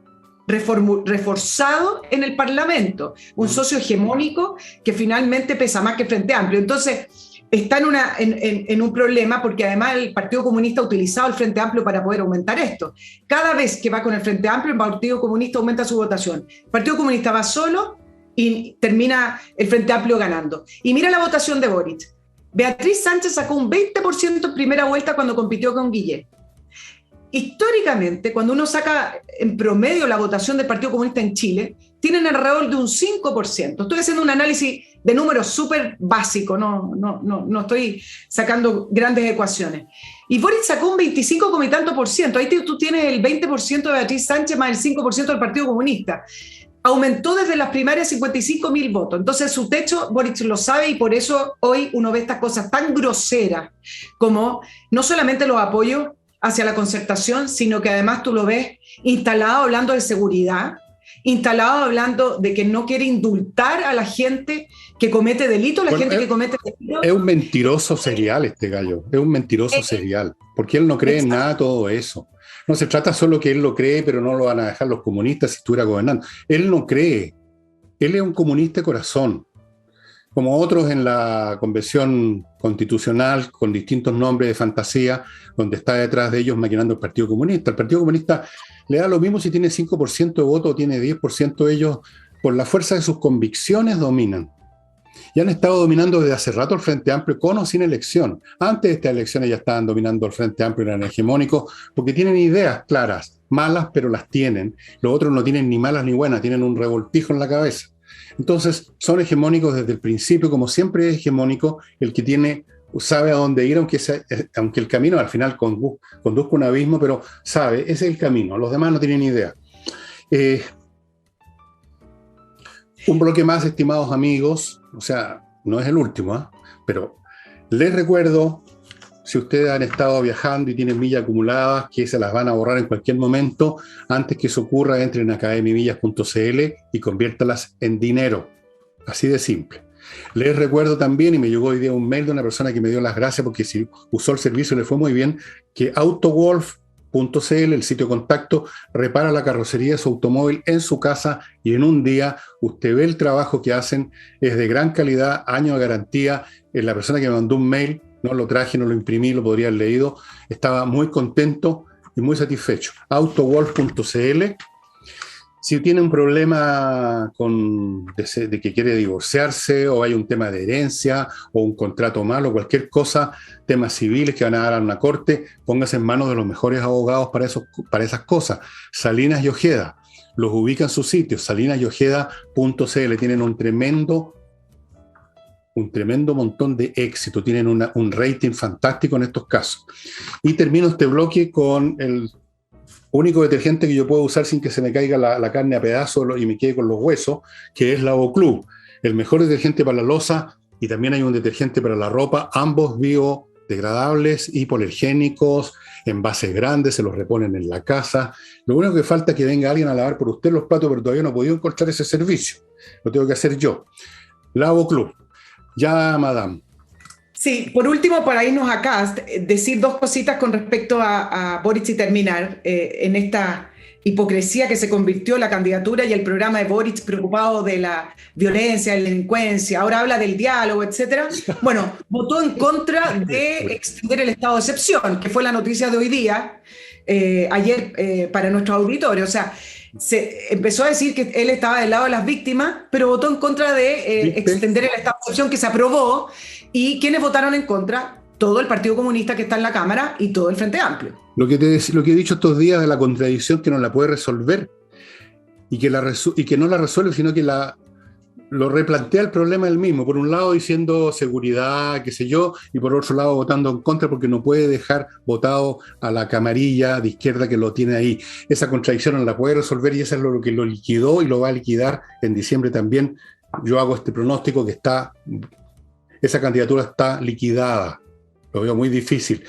reforzado en el Parlamento, un socio hegemónico que finalmente pesa más que el Frente Amplio. Entonces, está en un problema porque además el Partido Comunista ha utilizado el Frente Amplio para poder aumentar esto. Cada vez que va con el Frente Amplio, el Partido Comunista aumenta su votación. El Partido Comunista va solo y termina el Frente Amplio ganando. Y mira la votación de Boric. Beatriz Sánchez sacó un 20% en primera vuelta cuando compitió con Guillé. Históricamente, cuando uno saca en promedio la votación del Partido Comunista en Chile, tienen alrededor de un 5%. Estoy haciendo un análisis de números súper básico, no estoy sacando grandes ecuaciones. Y Boric sacó un 25 y tanto por ciento. Ahí tú tienes el 20% de Beatriz Sánchez más el 5% del Partido Comunista. Aumentó desde las primarias 55.000 votos. Entonces su techo, Boric lo sabe, y por eso hoy uno ve estas cosas tan groseras como no solamente los apoyos hacia la Concertación, sino que además tú lo ves instalado hablando de seguridad, instalado hablando de que no quiere indultar a la gente que comete delitos, que comete delitos. Es un mentiroso serial este gallo, es un mentiroso serial, porque él no cree en nada de todo eso. No se trata solo que él lo cree, pero no lo van a dejar los comunistas si estuviera gobernando. Él no cree, él es un comunista de corazón, como otros en la Convención Constitucional, con distintos nombres de fantasía, donde está detrás de ellos maquinando el Partido Comunista. El Partido Comunista le da lo mismo si tiene 5% de voto o tiene 10%, ellos, por la fuerza de sus convicciones, dominan. Y han estado dominando desde hace rato el Frente Amplio, con o sin elección. Antes de estas elecciones ya estaban dominando el Frente Amplio, eran hegemónicos, porque tienen ideas claras, malas, pero las tienen. Los otros no tienen ni malas ni buenas, tienen un revoltijo en la cabeza. Entonces, son hegemónicos desde el principio, como siempre es hegemónico el que sabe a dónde ir, aunque el camino al final conduzca a un abismo, pero sabe, ese es el camino, los demás no tienen idea. Un bloque más, estimados amigos, o sea, no es el último, ¿eh? Pero les recuerdo, si ustedes han estado viajando y tienen millas acumuladas, que se las van a borrar en cualquier momento, antes que eso ocurra, entren a academimillas.cl y conviértalas en dinero. Así de simple. Les recuerdo también, y me llegó hoy día un mail de una persona que me dio las gracias porque si usó el servicio le fue muy bien, que AutoWolf.cl, el sitio de contacto, repara la carrocería de su automóvil en su casa y en un día usted ve el trabajo que hacen, es de gran calidad, año de garantía. La persona que me mandó un mail, no lo traje, no lo imprimí, lo podría haber leído, estaba muy contento y muy satisfecho. AutoWolf.cl. Si tiene un problema de que quiere divorciarse o hay un tema de herencia o un contrato malo, cualquier cosa, temas civiles que van a dar a una corte, póngase en manos de los mejores abogados para esas cosas. Salinas y Ojeda, los ubica en su sitio, salinasyojeda.cl. Tienen un tremendo montón de éxito, tienen un rating fantástico en estos casos. Y termino este bloque con el único detergente que yo puedo usar sin que se me caiga la carne a pedazos y me quede con los huesos, que es Lavoclub, el mejor detergente para la loza, y también hay un detergente para la ropa, ambos biodegradables, hipoalergénicos, envases grandes, se los reponen en la casa. Lo único que falta es que venga alguien a lavar por usted los platos, pero todavía no he podido encontrar ese servicio. Lo tengo que hacer yo. Lavoclub. Ya, madame. Sí, por último, para irnos acá, decir dos cositas con respecto a Boric y terminar en esta hipocresía que se convirtió la candidatura y el programa de Boric preocupado de la violencia, la delincuencia, ahora habla del diálogo, etcétera. Bueno, votó en contra de extender el estado de excepción, que fue la noticia de hoy día, ayer para nuestro auditorio. O sea, se empezó a decir que él estaba del lado de las víctimas, pero votó en contra de extender el estado de excepción que se aprobó. ¿Y quiénes votaron en contra? Todo el Partido Comunista que está en la Cámara y todo el Frente Amplio. Lo que he dicho estos días de la contradicción que no la puede resolver y que no la resuelve, sino que lo replantea el problema él mismo. Por un lado diciendo seguridad, qué sé yo, y por otro lado votando en contra porque no puede dejar votado a la camarilla de izquierda que lo tiene ahí. Esa contradicción no la puede resolver y eso es lo que lo liquidó y lo va a liquidar en diciembre también. Yo hago este pronóstico que esa candidatura está liquidada. Lo veo muy difícil,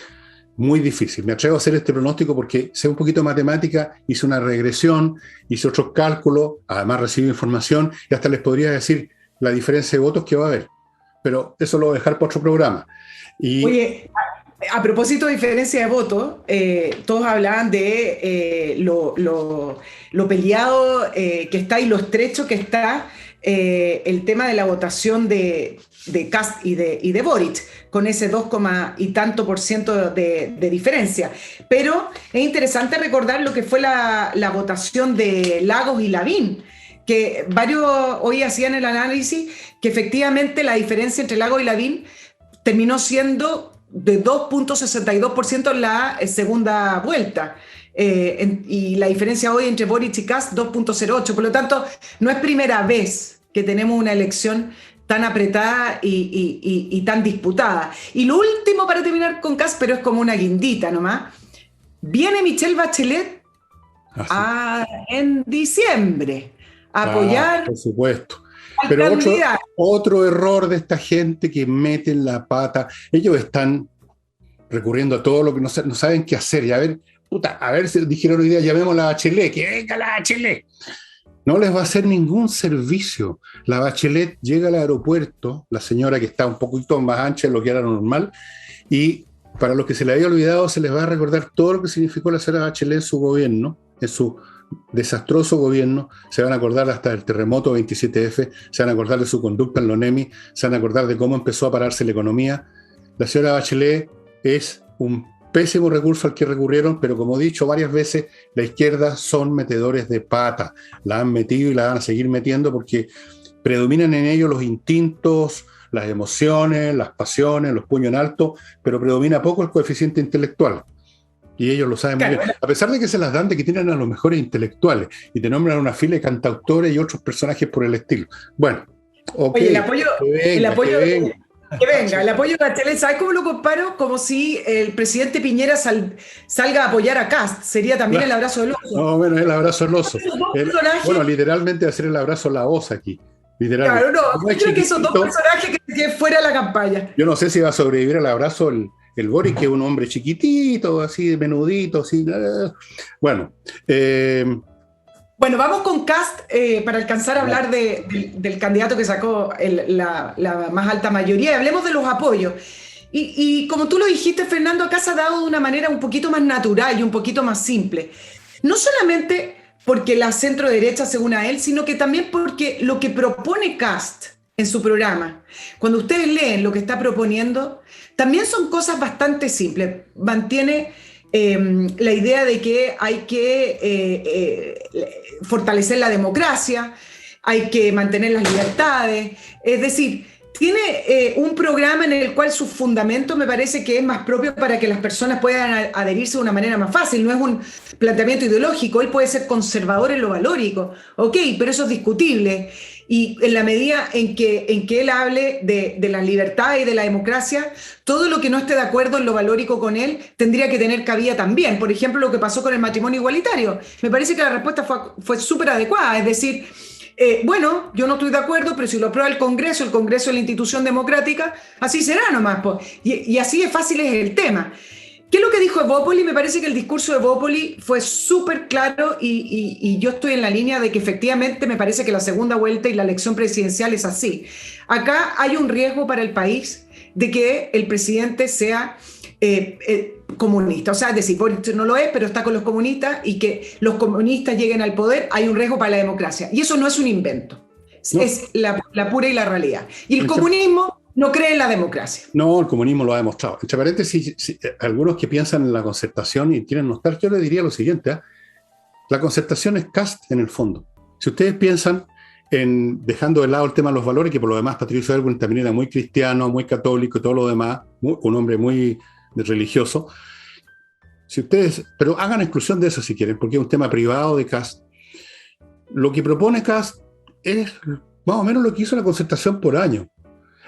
muy difícil. Me atrevo a hacer este pronóstico porque sé un poquito de matemática, hice una regresión, hice otros cálculos, además recibí información y hasta les podría decir la diferencia de votos que va a haber. Pero eso lo voy a dejar para otro programa. Oye, a propósito de diferencia de votos, todos hablaban de lo peleado que está y lo estrecho que está el tema de la votación de Kast y de Boric, con ese 2, y tanto por ciento de diferencia. Pero es interesante recordar lo que fue la votación de Lagos y Lavín, que varios hoy hacían el análisis que efectivamente la diferencia entre Lagos y Lavín terminó siendo de 2,62% en la segunda vuelta. Y la diferencia hoy entre Boric y Kast, 2,08%. Por lo tanto, no es primera vez que tenemos una elección tan apretada y tan disputada. Y lo último para terminar con Kast, pero es como una guindita nomás, viene Michelle Bachelet en diciembre a apoyar. Por supuesto. Pero otro error de esta gente que meten la pata, ellos están recurriendo a todo lo que no saben qué hacer. Y a ver si dijeron hoy día, llamémosla a Bachelet, que venga la Bachelet. No les va a hacer ningún servicio. La Bachelet llega al aeropuerto, la señora que está un poquito más ancha de lo que era normal, y para los que se le había olvidado, se les va a recordar todo lo que significó la señora Bachelet en su gobierno, en su desastroso gobierno. Se van a acordar hasta del terremoto 27F, se van a acordar de su conducta en Lonemi, se van a acordar de cómo empezó a pararse la economía. La señora Bachelet es un pésimo recurso al que recurrieron, pero como he dicho varias veces, la izquierda son metedores de pata. La han metido y la van a seguir metiendo porque predominan en ellos los instintos, las emociones, las pasiones, los puños en alto, pero predomina poco el coeficiente intelectual. Y ellos lo saben muy bien. A pesar de que se las dan de que tienen a los mejores intelectuales y te nombran una fila de cantautores y otros personajes por el estilo. Bueno, ok. Oye, el apoyo que venga, el apoyo de Bachelet, ¿sabes cómo lo comparo? Como si el presidente Piñera salga a apoyar a Kast. Sería también el abrazo del oso. No, bueno, el abrazo del oso. Bueno, literalmente hacer el abrazo a la osa aquí. Literalmente. Claro, no, yo creo que esos dos personajes que se fuera de la campaña. Yo no sé si va a sobrevivir al abrazo el Boric, que es un hombre chiquitito, así, menudito, así. Bueno. Bueno, vamos con Kast para alcanzar a hablar del candidato que sacó la más alta mayoría. Hablemos de los apoyos. Y como tú lo dijiste, Fernando, acá se ha dado de una manera un poquito más natural y un poquito más simple. No solamente porque la centro derecha, según a él, sino que también porque lo que propone Kast en su programa, cuando ustedes leen lo que está proponiendo, también son cosas bastante simples. Mantiene la idea de que hay que fortalecer la democracia, hay que mantener las libertades, es decir, tiene un programa en el cual sus fundamentos me parece que es más propio para que las personas puedan adherirse de una manera más fácil. No es un planteamiento ideológico, él puede ser conservador en lo valórico, ok, pero eso es discutible. Y en la medida en que él hable de la libertad y de la democracia, todo lo que no esté de acuerdo en lo valórico con él tendría que tener cabida también. Por ejemplo, lo que pasó con el matrimonio igualitario. Me parece que la respuesta fue súper adecuada, es decir, bueno, yo no estoy de acuerdo, pero si lo aprueba el Congreso es la institución democrática, así será nomás. Y así de fácil es el tema. ¿Qué es lo que dijo Evópoli? Me parece que el discurso de Evópoli fue súper claro y yo estoy en la línea de que efectivamente me parece que la segunda vuelta y la elección presidencial es así. Acá hay un riesgo para el país de que el presidente sea comunista. O sea, es decir, Boric no lo es, pero está con los comunistas y que los comunistas lleguen al poder, hay un riesgo para la democracia. Y eso no es un invento, no. Es la pura y la realidad. Y el comunismo no cree en la democracia. No, el comunismo lo ha demostrado. Entre paréntesis, algunos que piensan en la concertación y quieren nostalgia, yo les diría lo siguiente, ¿eh? La concertación es Kast en el fondo. Si ustedes piensan en dejando de lado el tema de los valores, que por lo demás Patricio Aylwin también era muy cristiano, muy católico y todo lo demás, un hombre muy religioso, si ustedes, pero hagan exclusión de eso si quieren, porque es un tema privado de Kast. Lo que propone Kast es más o menos lo que hizo la concertación por año.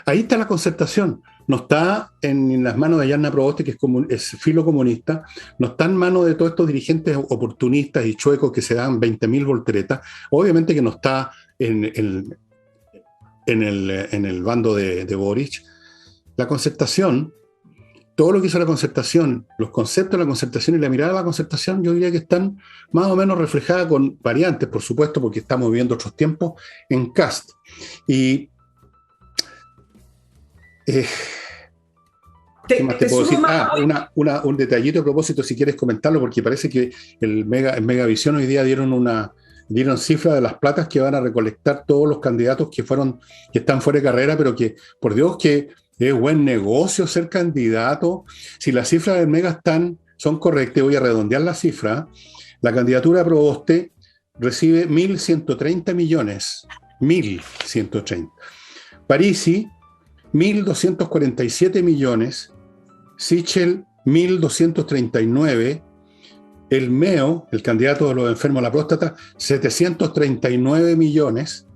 Ahí está la concertación, no está en las manos de Yarna Proboste, que es filo comunista, no está en manos de todos estos dirigentes oportunistas y chuecos que se dan 20.000 volteretas, obviamente que no está en el bando de Boric. La concertación, todo lo que hizo la concertación, los conceptos de la concertación y la mirada de la concertación, yo diría que están más o menos reflejadas con variantes, por supuesto, porque estamos viviendo otros tiempos, en Kast. Y ¿qué más te puedo decir? Un detallito a propósito, si quieres comentarlo, porque parece que en Megavisión hoy día dieron cifra de las platas que van a recolectar todos los candidatos que están fuera de carrera, pero que, por Dios, que es buen negocio ser candidato. Si las cifras del Mega son correctas, voy a redondear la cifra. La candidatura a Proboste recibe 1.130 millones. 1.130. Parisi, 1.247 millones, Sichel 1.239, el MEO, el candidato de los enfermos de la próstata, 739 millones,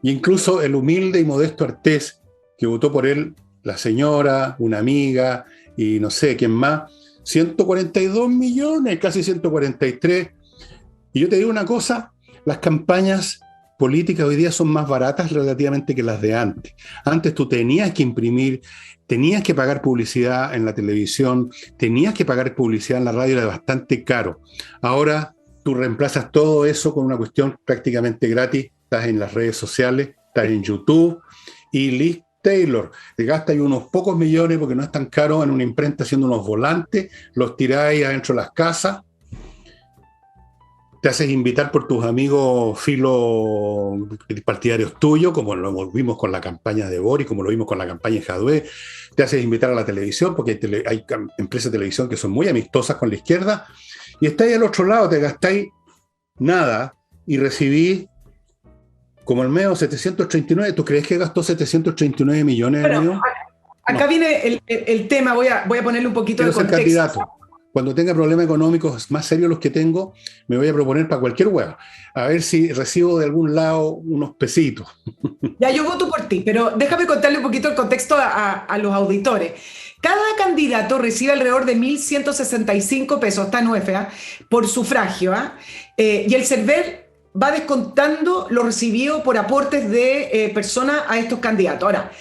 e incluso el humilde y modesto Artés, que votó por él la señora, una amiga y no sé quién más, 142 millones, casi 143. Y yo te digo una cosa, las campañas políticas hoy día son más baratas relativamente que las de antes. Antes tú tenías que imprimir, tenías que pagar publicidad en la televisión, tenías que pagar publicidad en la radio, era bastante caro. Ahora tú reemplazas todo eso con una cuestión prácticamente gratis, estás en las redes sociales, estás en YouTube, y Liz Taylor, te gastas unos pocos millones porque no es tan caro en una imprenta haciendo unos volantes, los tiráis adentro de las casas, te haces invitar por tus amigos filo partidarios tuyos, como lo vimos con la campaña de Boric, como lo vimos con la campaña de Jadwe, te haces invitar a la televisión, porque hay empresas de televisión que son muy amistosas con la izquierda, y estáis al otro lado, te gastáis nada, y recibís, como el MEO, 739, ¿tú crees que gastó 739 millones? Bueno, acá viene el tema, voy a ponerle un poquito de contexto. cuando tenga problemas económicos más serios los que tengo, me voy a proponer para cualquier hueá. A ver si recibo de algún lado unos pesitos. Ya, yo voto por ti, pero déjame contarle un poquito el contexto a los auditores. Cada candidato recibe alrededor de 1.165 pesos, está en UEF, por sufragio, y el CERVEL va descontando lo recibido por aportes de personas a estos candidatos. Ahora,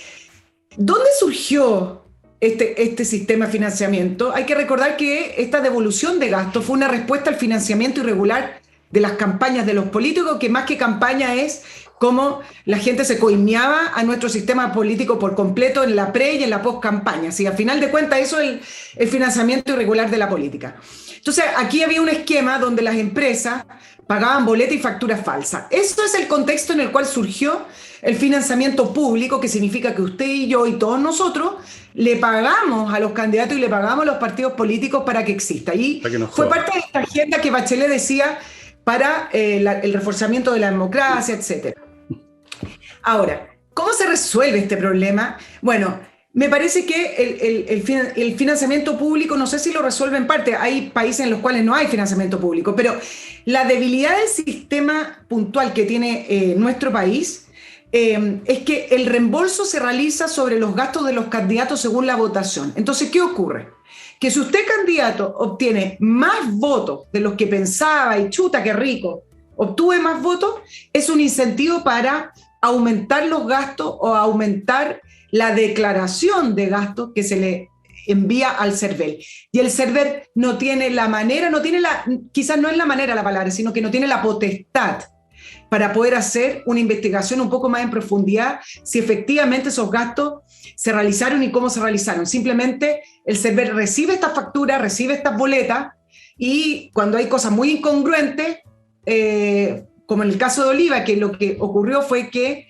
¿dónde surgió este sistema de financiamiento? Hay que recordar que esta devolución de gastos fue una respuesta al financiamiento irregular de las campañas de los políticos, que más que campaña es cómo la gente se coimeaba a nuestro sistema político por completo en la pre y en la post campaña. Si al final de cuentas eso es el financiamiento irregular de la política. Entonces aquí había un esquema donde las empresas pagaban boletas y facturas falsas. Eso es el contexto en el cual surgió el financiamiento público, que significa que usted y yo y todos nosotros le pagamos a los candidatos y le pagamos a los partidos políticos para que exista. Y fue parte de esta agenda que Bachelet decía para el reforzamiento de la democracia, etc. Ahora, ¿cómo se resuelve este problema? Bueno, me parece que el financiamiento público, no sé si lo resuelve en parte, hay países en los cuales no hay financiamiento público, pero la debilidad del sistema puntual que tiene nuestro país es que el reembolso se realiza sobre los gastos de los candidatos según la votación. Entonces, ¿qué ocurre? Que si usted, candidato, obtiene más votos de los que pensaba y chuta, qué rico, obtuve más votos, es un incentivo para aumentar los gastos o aumentar la declaración de gastos que se le envía al CERVEL. Y el CERVEL no tiene la manera, quizás no es la manera la palabra, sino que no tiene la potestad para poder hacer una investigación un poco más en profundidad si efectivamente esos gastos se realizaron y cómo se realizaron. Simplemente el CERVEL recibe estas facturas, recibe estas boletas, y cuando hay cosas muy incongruentes, como en el caso de Oliva, que lo que ocurrió fue que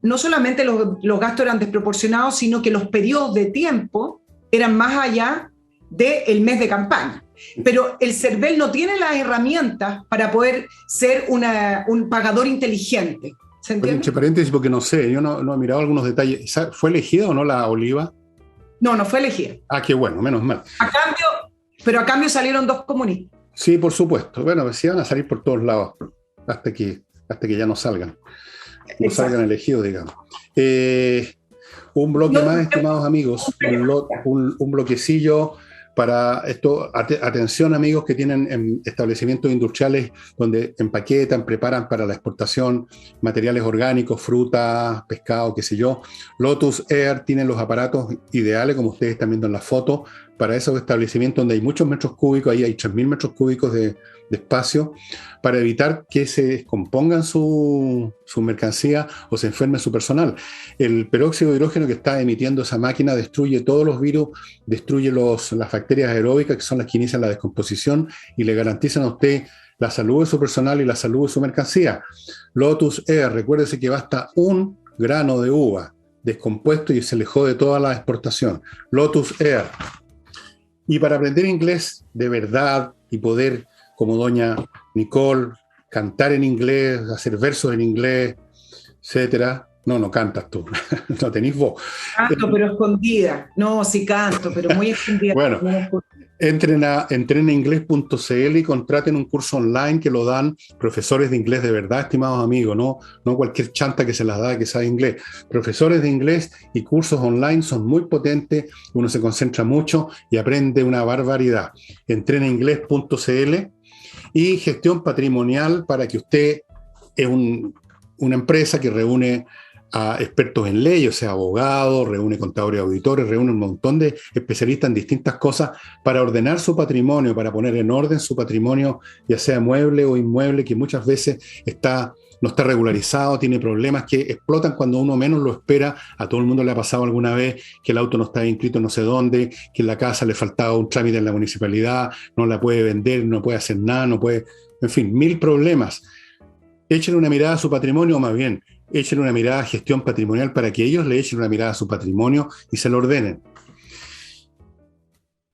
no solamente los gastos eran desproporcionados, sino que los periodos de tiempo eran más allá del mes de campaña. Pero el CERVEL no tiene las herramientas para poder ser un pagador inteligente. ¿Se entiende? Entre paréntesis, porque no sé, yo no he mirado algunos detalles. ¿Fue elegida o no la Oliva? No fue elegida. Ah, qué bueno, menos mal. Pero a cambio salieron 2 comunistas. Sí, por supuesto. Bueno, pues sí van a salir por todos lados hasta que ya no salgan. No salgan elegidos, digamos. Un bloque más, estimados amigos. Un bloquecillo para esto. Atención, amigos que tienen establecimientos industriales donde empaquetan, preparan para la exportación materiales orgánicos, frutas, pescado, qué sé yo. Lotus Air tiene los aparatos ideales, como ustedes están viendo en la foto, para esos establecimientos donde hay muchos metros cúbicos. Ahí hay 3.000 metros cúbicos de espacio, para evitar que se descompongan su mercancía o se enferme su personal. El peróxido de hidrógeno que está emitiendo esa máquina destruye todos los virus, destruye las bacterias aeróbicas, que son las que inician la descomposición y le garantizan a usted la salud de su personal y la salud de su mercancía. Lotus Air, recuérdese que basta un grano de uva descompuesto y se le jode toda la exportación. Lotus Air. Y para aprender inglés de verdad y poder, como doña Nicole, cantar en inglés, hacer versos en inglés, etcétera. No cantas tú, no tenés voz. Canto, pero escondida. No, sí canto, pero muy escondida. Bueno, entren a entrenainglés.cl y contraten un curso online que lo dan profesores de inglés de verdad, estimados amigos, no cualquier chanta que se las da que sabe inglés. Profesores de inglés y cursos online son muy potentes, uno se concentra mucho y aprende una barbaridad. Entrenainglés.cl. Y gestión patrimonial, para que usted es una empresa que reúne a expertos en ley, o sea, abogados, reúne contadores y auditores, reúne un montón de especialistas en distintas cosas para ordenar su patrimonio, para poner en orden su patrimonio, ya sea mueble o inmueble, que muchas veces no está regularizado, tiene problemas que explotan cuando uno menos lo espera. A todo el mundo le ha pasado alguna vez que el auto no está inscrito no sé dónde, que en la casa le faltaba un trámite en la municipalidad, no la puede vender, no puede hacer nada, en fin, 1000 problemas. Échenle una mirada a su patrimonio, o más bien, échenle una mirada a gestión patrimonial para que ellos le echen una mirada a su patrimonio y se lo ordenen.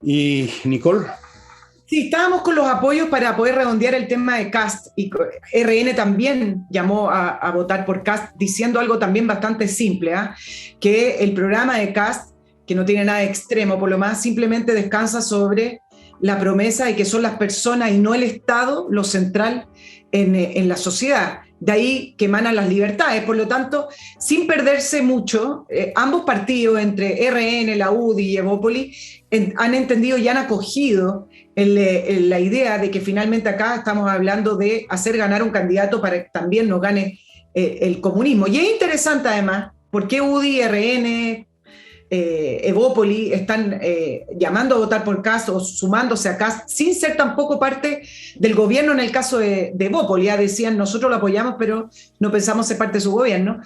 Y Nicole. Sí, estábamos con los apoyos para poder redondear el tema de Kast, y RN también llamó a votar por Kast, diciendo algo también bastante simple, que el programa de Kast, que no tiene nada de extremo, por lo más simplemente descansa sobre la promesa de que son las personas y no el Estado lo central en la sociedad. De ahí que emanan las libertades. Por lo tanto, sin perderse mucho, ambos partidos, entre RN, la UDI y Evópolis, han entendido y han acogido la idea de que finalmente acá estamos hablando de hacer ganar un candidato para que también nos gane el comunismo. Y es interesante además, por qué UDI, RN, Evópolis están llamando a votar por Kast o sumándose a Kast sin ser tampoco parte del gobierno. En el caso de Evópolis, ya decían, nosotros lo apoyamos, pero no pensamos ser parte de su gobierno.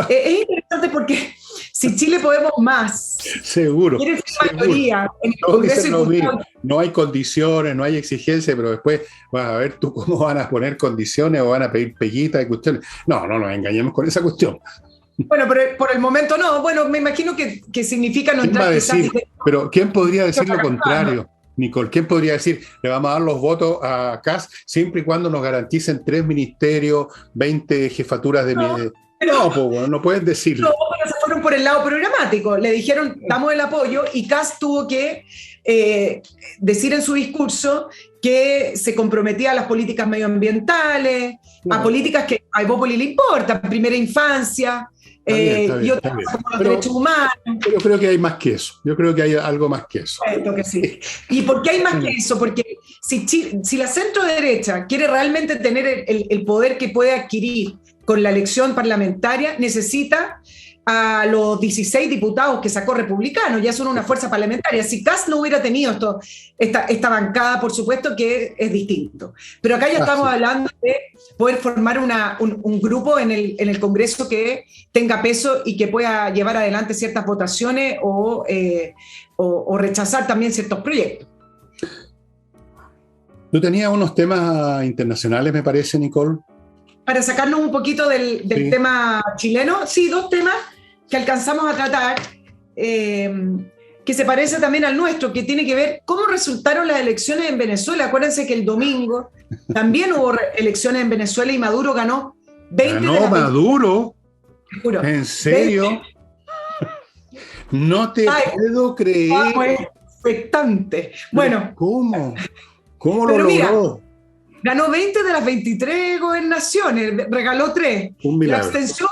Es interesante porque si Chile Podemos más, seguro, quiere ser mayoría en el Congreso de Diputados. No hay condiciones, no hay exigencias, pero después vas a ver tú cómo van a poner condiciones o van a pedir peguitas y cuestiones. No nos engañemos con esa cuestión. Bueno, pero por el momento no. Bueno, me imagino que significa no entrar. Pero ¿quién podría decir lo contrario, Nicole? ¿Quién podría decir, le vamos a dar los votos a Kast siempre y cuando nos garanticen 3 ministerios, 20 jefaturas de... No pueden decirlo. No, pero se fueron por el lado programático. Le dijeron, damos el apoyo, y Kast tuvo que decir en su discurso que se comprometía a las políticas medioambientales, a políticas que a Evópolis le importan, primera infancia, y otras como los derechos humanos. Pero yo creo que hay más que eso. Yo creo que hay algo más que eso. Que sí. ¿Y por qué hay más que eso? Porque si la centro derecha quiere realmente tener el poder que puede adquirir con la elección parlamentaria, necesita a los 16 diputados que sacó Republicano, ya son una fuerza parlamentaria. Si Kast no hubiera tenido esta bancada, por supuesto que es distinto. Pero acá ya estamos hablando de poder formar un grupo en el Congreso que tenga peso y que pueda llevar adelante ciertas votaciones o rechazar también ciertos proyectos. Tú tenías unos temas internacionales, me parece, Nicole. Para sacarnos un poquito del tema chileno, sí, 2 temas que alcanzamos a tratar, que se parece también al nuestro, que tiene que ver cómo resultaron las elecciones en Venezuela. Acuérdense que el domingo también hubo elecciones en Venezuela y Maduro ganó 20 ¿Ganó de las Maduro? 20. Juro. ¿En serio? 20. No te puedo creer. Es expectante. Bueno. ¿Cómo lo logró? Mira, ganó 20 de las 23 gobernaciones, regaló 3. La abstención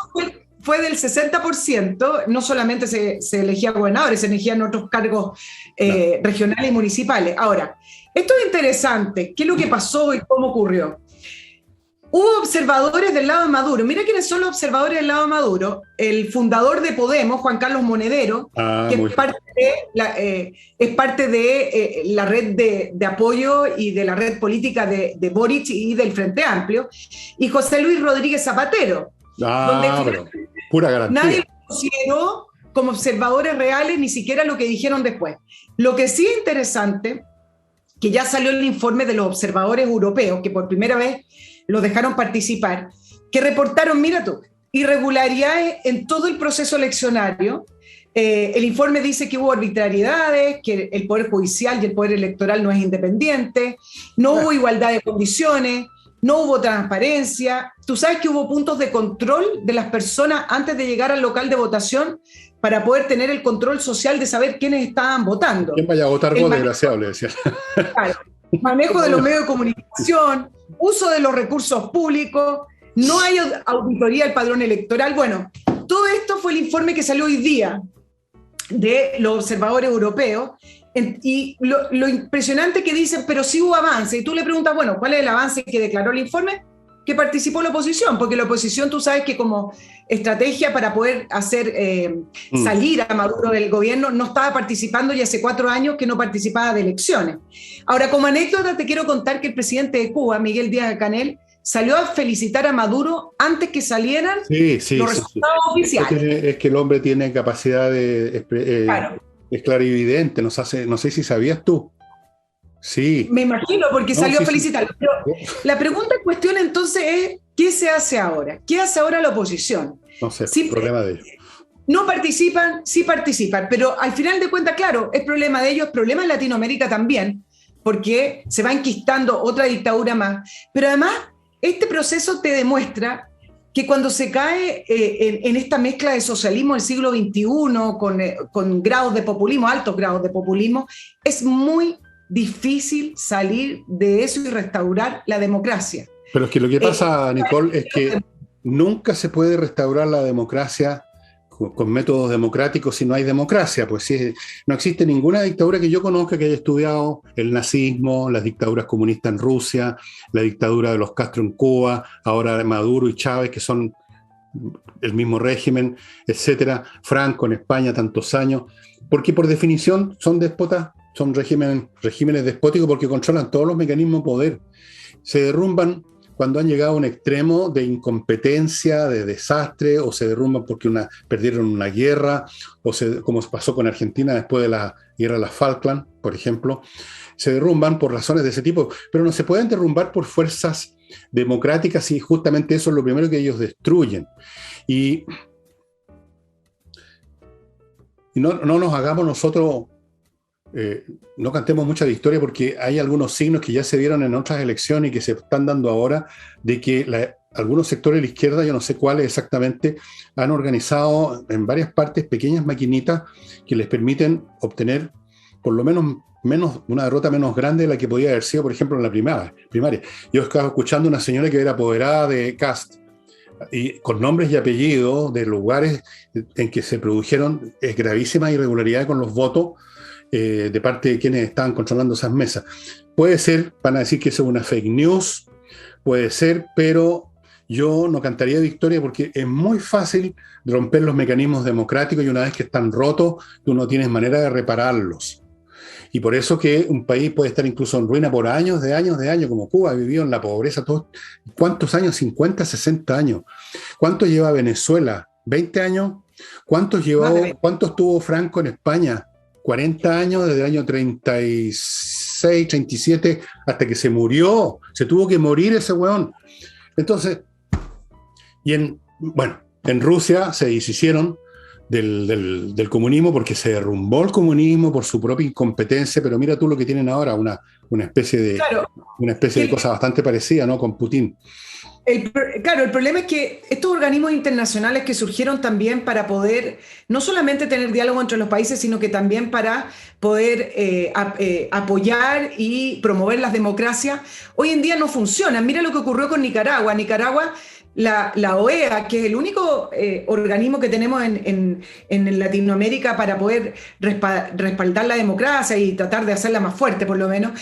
fue del 60%, no solamente se elegía gobernadores, se elegían otros cargos regionales y municipales. Ahora, esto es interesante, ¿qué es lo que pasó y cómo ocurrió? Hubo observadores del lado de Maduro. Mira quiénes son los observadores del lado de Maduro. El fundador de Podemos, Juan Carlos Monedero, que es parte de la red de apoyo y de la red política de Boric y del Frente Amplio, y José Luis Rodríguez Zapatero. Pero pura garantía. Nadie lo consideró como observadores reales, ni siquiera lo que dijeron después. Lo que sí es interesante, que ya salió el informe de los observadores europeos, que por primera vez los dejaron participar, que reportaron, mira tú, irregularidades en todo el proceso eleccionario. El informe dice que hubo arbitrariedades, que el Poder Judicial y el Poder Electoral no es independiente, no hubo igualdad de condiciones, no hubo transparencia. Tú sabes que hubo puntos de control de las personas antes de llegar al local de votación para poder tener el control social de saber quiénes estaban votando. ¿Quién vaya a votar vos, desgraciado? Le decía. Claro, manejo de los medios de comunicación, uso de los recursos públicos, no hay auditoría del padrón electoral. Bueno, todo esto fue el informe que salió hoy día de los observadores europeos, y lo impresionante que dicen, pero sí hubo avance. Y tú le preguntas, bueno, ¿cuál es el avance que declaró el informe? Que participó la oposición, porque la oposición, tú sabes que como estrategia para poder hacer salir a Maduro del gobierno, no estaba participando, y hace 4 años que no participaba de elecciones. Ahora, como anécdota, te quiero contar que el presidente de Cuba, Miguel Díaz-Canel, salió a felicitar a Maduro antes que salieran los resultados oficiales. Es que el hombre tiene capacidad de claro. Es clarividente, no sé si sabías tú. Sí. Me imagino, porque salió a felicitarlo. Pero la pregunta en cuestión entonces es, ¿qué se hace ahora? ¿Qué hace ahora la oposición? No sé, problema de ellos. No participan, sí participan, pero al final de cuentas, claro, es problema de ellos, problema en Latinoamérica también, porque se va enquistando otra dictadura más. Pero además, este proceso te demuestra que cuando se cae en esta mezcla de socialismo del siglo XXI con grados de populismo, altos grados de populismo, es muy difícil salir de eso y restaurar la democracia. Pero es que lo que pasa, Nicole, es que nunca se puede restaurar la democracia con métodos democráticos si no hay democracia. Pues sí, no existe ninguna dictadura que yo conozca que haya estudiado el nazismo, las dictaduras comunistas en Rusia, la dictadura de los Castro en Cuba, ahora de Maduro y Chávez, que son el mismo régimen, etcétera. Franco en España, tantos años, porque por definición son déspotas, son regímenes despóticos porque controlan todos los mecanismos de poder. Se derrumban cuando han llegado a un extremo de incompetencia, de desastre, o se derrumban porque perdieron una guerra, como pasó con Argentina después de la guerra de las Falkland, por ejemplo. Se derrumban por razones de ese tipo, pero no se pueden derrumbar por fuerzas democráticas y justamente eso es lo primero que ellos destruyen. Y no nos hagamos nosotros... no cantemos mucha victoria porque hay algunos signos que ya se vieron en otras elecciones y que se están dando ahora de que algunos sectores de la izquierda, yo no sé cuáles exactamente, han organizado en varias partes pequeñas maquinitas que les permiten obtener por lo menos una derrota menos grande de la que podía haber sido, por ejemplo, en la primaria. Yo estaba escuchando a una señora que era apoderada de Kast, y con nombres y apellidos de lugares en que se produjeron gravísimas irregularidades con los votos de parte de quienes estaban controlando esas mesas. Puede ser, van a decir que eso es una fake news, puede ser, pero yo no cantaría victoria porque es muy fácil romper los mecanismos democráticos y una vez que están rotos, tú no tienes manera de repararlos. Y por eso que un país puede estar incluso en ruina por años, como Cuba, vivió en la pobreza todos. ¿Cuántos años? 50, 60 años. ¿Cuánto lleva Venezuela? ¿20 años? ¿Cuántos tuvo Franco en España? 40 años, desde el año 36, 37, hasta que se murió. Se tuvo que morir ese weón. Entonces, en Rusia se deshicieron del comunismo porque se derrumbó el comunismo por su propia incompetencia, pero mira tú lo que tienen ahora, una especie de cosa bastante parecida, ¿no? Con Putin. El problema es que estos organismos internacionales que surgieron también para poder no solamente tener diálogo entre los países, sino que también para poder apoyar y promover las democracias, hoy en día no funcionan. Mira lo que ocurrió con Nicaragua. La OEA, que es el único organismo que tenemos en Latinoamérica para poder respaldar la democracia y tratar de hacerla más fuerte, por lo menos,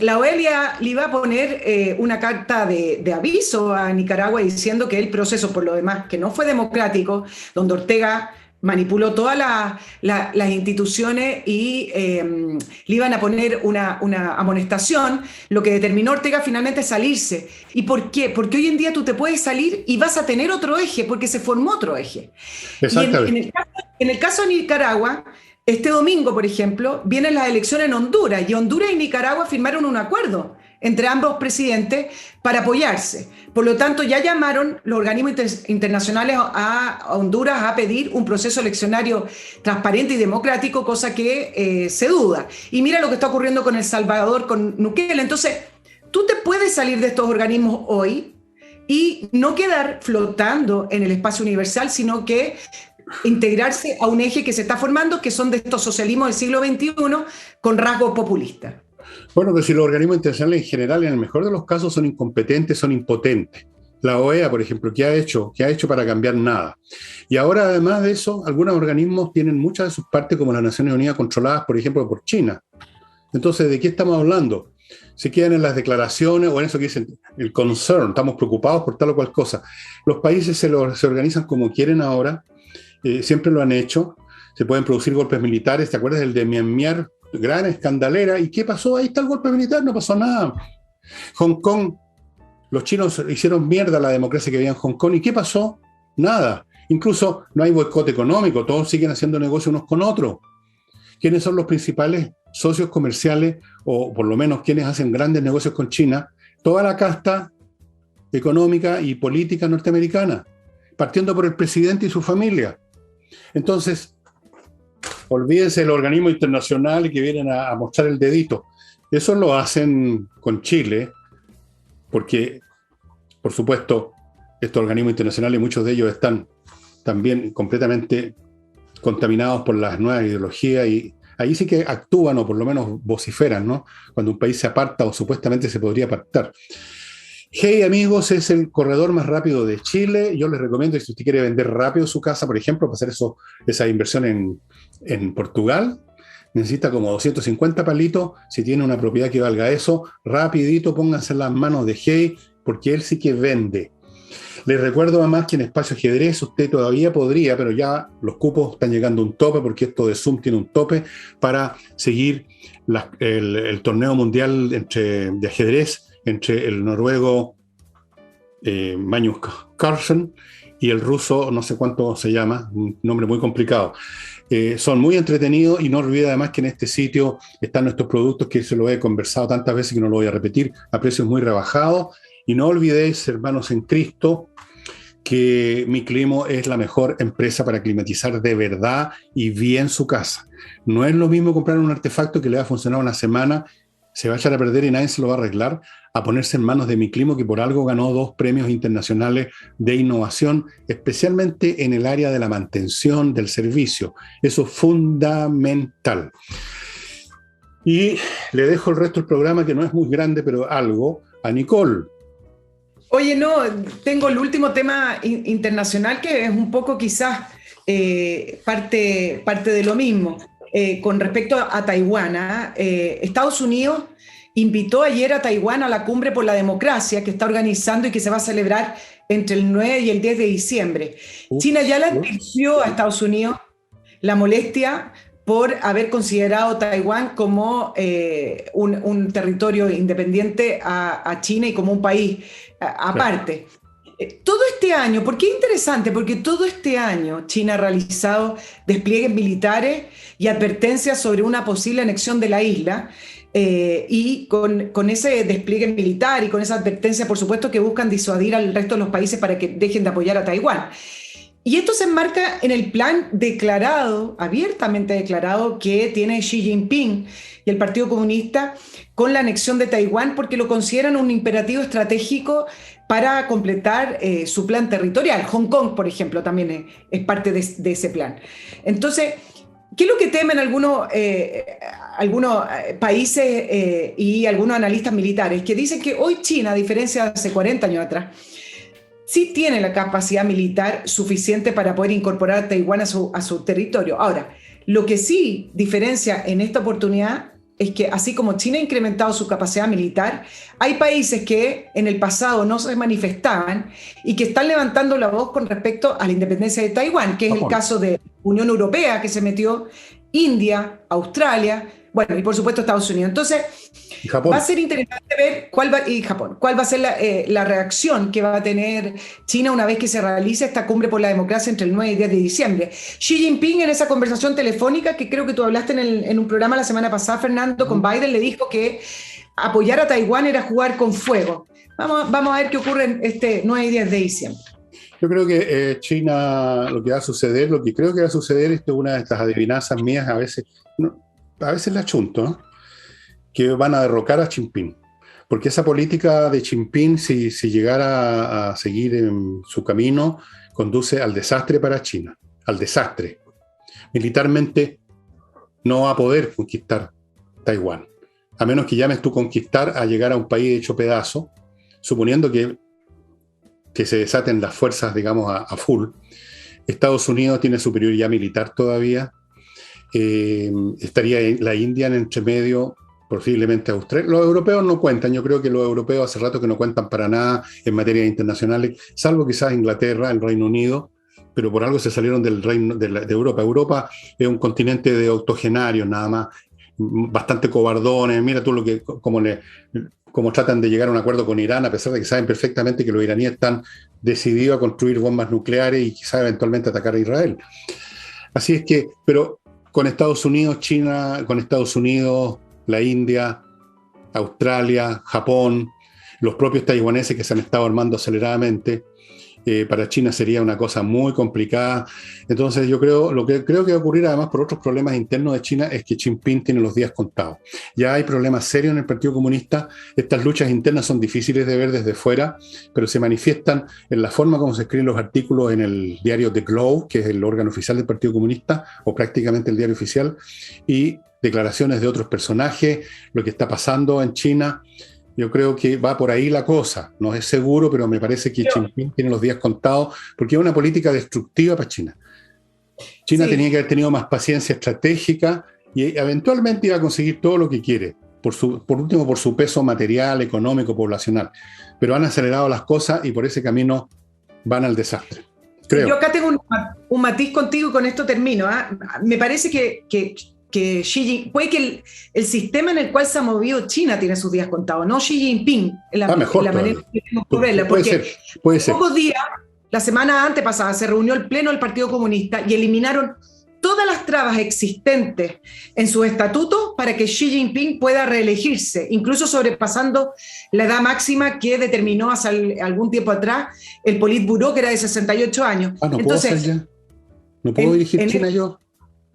la OEA le iba a poner una carta de aviso a Nicaragua diciendo que el proceso, por lo demás, que no fue democrático, donde Ortega manipuló todas las instituciones y le iban a poner una amonestación, lo que determinó Ortega finalmente es salirse. ¿Y por qué? Porque hoy en día tú te puedes salir y vas a tener otro eje, porque se formó otro eje. Exactamente. Y en el caso de Nicaragua, este domingo, por ejemplo, vienen las elecciones en Honduras, y Honduras y Nicaragua firmaron un acuerdo entre ambos presidentes para apoyarse. Por lo tanto, ya llamaron los organismos internacionales a Honduras a pedir un proceso eleccionario transparente y democrático, cosa que se duda. Y mira lo que está ocurriendo con El Salvador, con Bukele. Entonces, tú te puedes salir de estos organismos hoy y no quedar flotando en el espacio universal, sino que integrarse a un eje que se está formando, que son de estos socialismos del siglo XXI con rasgos populistas. Bueno, pero si los organismos internacionales en general, en el mejor de los casos, son incompetentes, son impotentes. La OEA, por ejemplo, ¿qué ha hecho? ¿Qué ha hecho para cambiar? Nada. Y ahora, además de eso, algunos organismos tienen muchas de sus partes, como las Naciones Unidas, controladas, por ejemplo, por China. Entonces, ¿de qué estamos hablando? Se quedan en las declaraciones o en eso que dicen el concern, estamos preocupados por tal o cual cosa. Los países se organizan como quieren ahora, siempre lo han hecho, se pueden producir golpes militares. ¿Te acuerdas del de Myanmar? Gran escandalera. ¿Y qué pasó? Ahí está el golpe militar, no pasó nada. Hong Kong, los chinos hicieron mierda la democracia que había en Hong Kong. ¿Y qué pasó? Nada. Incluso no hay boicot económico, todos siguen haciendo negocio unos con otros. ¿Quiénes son los principales socios comerciales, o por lo menos quienes hacen grandes negocios con China? Toda la casta económica y política norteamericana, partiendo por el presidente y su familia. Entonces, olvídense del organismo internacional que vienen a mostrar el dedito. Eso lo hacen con Chile, porque, por supuesto, estos organismos internacionales, muchos de ellos están también completamente contaminados por las nuevas ideologías y ahí sí que actúan o por lo menos vociferan, ¿no? Cuando un país se aparta o supuestamente se podría apartar. Hey, amigos, es el corredor más rápido de Chile. Yo les recomiendo que si usted quiere vender rápido su casa, por ejemplo, para hacer esa inversión en Portugal, necesita como 250 palitos. Si tiene una propiedad que valga eso, rapidito pónganse en las manos de Hey, porque él sí que vende. Les recuerdo además que en Espacio Ajedrez usted todavía podría, pero ya los cupos están llegando a un tope, porque esto de Zoom tiene un tope, para seguir el torneo mundial de ajedrez entre el noruego Magnus Carlsen y el ruso, no sé cuánto se llama, un nombre muy complicado. Son muy entretenidos y no olvide además que en este sitio están nuestros productos que se lo he conversado tantas veces que no lo voy a repetir, a precios muy rebajados. Y no olvidéis, hermanos en Cristo, que Miclimo es la mejor empresa para climatizar de verdad y bien su casa. No es lo mismo comprar un artefacto que le va a funcionar una semana, se va a echar a perder y nadie se lo va a arreglar, a ponerse en manos de Miclimo, que por algo ganó 2 premios internacionales de innovación, especialmente en el área de la mantención del servicio. Eso es fundamental. Y le dejo el resto del programa, que no es muy grande, pero algo, a Nicole. Oye, no, tengo el último tema internacional que es un poco quizás parte de lo mismo. Con respecto a Taiwán, Estados Unidos invitó ayer a Taiwán a la Cumbre por la Democracia que está organizando y que se va a celebrar entre el 9 y el 10 de diciembre. China ya le advirtió a Estados Unidos la molestia por haber considerado Taiwán como un territorio independiente a China y como un país aparte. Todo este año, ¿por qué es interesante? Porque todo este año China ha realizado despliegues militares y advertencias sobre una posible anexión de la isla, y con ese despliegue militar y con esa advertencia, por supuesto, que buscan disuadir al resto de los países para que dejen de apoyar a Taiwán. Y esto se enmarca en el plan declarado, abiertamente declarado, que tiene Xi Jinping y el Partido Comunista con la anexión de Taiwán, porque lo consideran un imperativo estratégico para completar su plan territorial. Hong Kong, por ejemplo, también es parte de ese plan. Entonces, ¿qué es lo que temen algunos países y algunos analistas militares? Que dicen que hoy China, a diferencia de hace 40 años atrás, sí tiene la capacidad militar suficiente para poder incorporar a Taiwán a su territorio. Ahora, lo que sí diferencia en esta oportunidad es que así como China ha incrementado su capacidad militar, hay países que en el pasado no se manifestaban y que están levantando la voz con respecto a la independencia de Taiwán, que es el caso de Unión Europea, que se metió, India, Australia, bueno, y por supuesto Estados Unidos. Entonces, va a ser interesante ver cuál va a ser la reacción que va a tener China una vez que se realice esta cumbre por la democracia entre el 9 y 10 de diciembre. Xi Jinping, en esa conversación telefónica que creo que tú hablaste en un programa la semana pasada, Fernando, con Biden, le dijo que apoyar a Taiwán era jugar con fuego. Vamos a ver qué ocurre en este 9 y 10 de diciembre. Yo creo que China, lo que va a suceder, lo que creo que va a suceder, esto es una de estas adivinanzas mías, a veces la chunto, ¿no? Que van a derrocar a Xi Jinping. Porque esa política de Xi Jinping, si llegara a seguir en su camino, conduce al desastre para China, al desastre. Militarmente no va a poder conquistar Taiwán, a menos que llames tú conquistar a llegar a un país hecho pedazo, suponiendo que se desaten las fuerzas, digamos, a full. Estados Unidos tiene superioridad militar todavía, estaría la India en entremedio, posiblemente Australia. Los europeos no cuentan, yo creo que los europeos hace rato que no cuentan para nada en materia internacionales, salvo quizás Inglaterra, el Reino Unido, pero por algo se salieron del reino de Europa. Europa es un continente de octogenarios nada más, bastante cobardones. Mira tú cómo tratan de llegar a un acuerdo con Irán, a pesar de que saben perfectamente que los iraníes están decididos a construir bombas nucleares y quizás eventualmente atacar a Israel. Así es que, pero con Estados Unidos, China, con Estados Unidos, la India, Australia, Japón, los propios taiwaneses que se han estado armando aceleradamente, para China sería una cosa muy complicada. Entonces lo que creo que va a ocurrir además por otros problemas internos de China es que Xi Jinping tiene los días contados. Ya hay problemas serios en el Partido Comunista, estas luchas internas son difíciles de ver desde fuera, pero se manifiestan en la forma como se escriben los artículos en el diario The Globe, que es el órgano oficial del Partido Comunista, o prácticamente el diario oficial, y declaraciones de otros personajes, lo que está pasando en China. Yo creo que va por ahí la cosa. No es seguro, pero me parece que Xi Jinping tiene los días contados porque es una política destructiva para China. China tenía que haber tenido más paciencia estratégica y eventualmente iba a conseguir todo lo que quiere, por último por su peso material, económico, poblacional. Pero han acelerado las cosas y por ese camino van al desastre. Creo. Yo acá tengo un matiz contigo y con esto termino. Me parece que Xi Jinping, puede que el sistema en el cual se ha movido China tiene sus días contados, no Xi Jinping, mejor la manera que tenemos que verla, porque puede ser. Pocos días, la semana antepasada, se reunió el Pleno del Partido Comunista y eliminaron todas las trabas existentes en sus estatutos para que Xi Jinping pueda reelegirse, incluso sobrepasando la edad máxima que determinó hace algún tiempo atrás el Politburó, que era de 68 años. No Entonces, puedo hacer ya. No puedo dirigir China yo.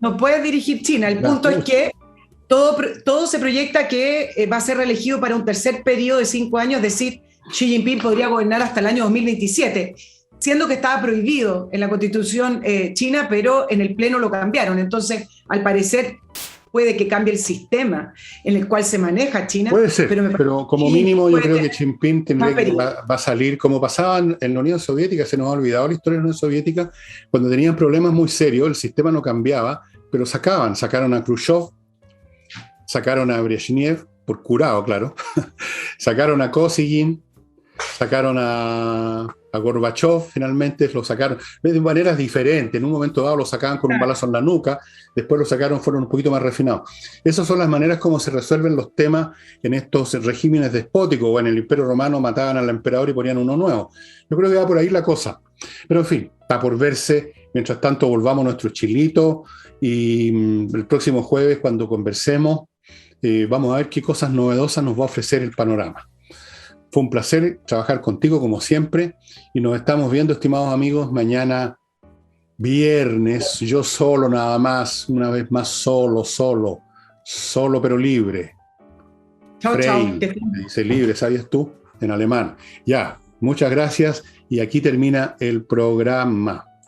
No puedes dirigir China. El punto es que todo se proyecta que va a ser reelegido para un tercer periodo de 5 años, es decir, Xi Jinping podría gobernar hasta el año 2027, siendo que estaba prohibido en la constitución china, pero en el pleno lo cambiaron. Entonces, al parecer, puede que cambie el sistema en el cual se maneja China. Puede ser, pero como mínimo yo creo que Xi Jinping va a salir, como pasaba en la Unión Soviética. Se nos ha olvidado la historia de la Unión Soviética, cuando tenían problemas muy serios, el sistema no cambiaba, pero sacaron a Khrushchev, sacaron a Brezhnev, por curado, claro, sacaron a Kosygin, sacaron a Gorbachev, finalmente lo sacaron de maneras diferentes. En un momento dado lo sacaban con un balazo en la nuca, después lo sacaron, fueron un poquito más refinados. Esas son las maneras como se resuelven los temas en estos regímenes despóticos, o en el Imperio Romano mataban al emperador y ponían uno nuevo. Yo creo que va por ahí la cosa. Pero en fin, está por verse. Mientras tanto, volvamos a nuestro chilito y el próximo jueves, cuando conversemos, vamos a ver qué cosas novedosas nos va a ofrecer el panorama. Fue un placer trabajar contigo como siempre y nos estamos viendo, estimados amigos, mañana viernes, yo solo nada más, una vez más solo pero libre. Chao, Frei, chao. Dice libre, ¿sabías tú? En alemán. Ya, muchas gracias y aquí termina el programa.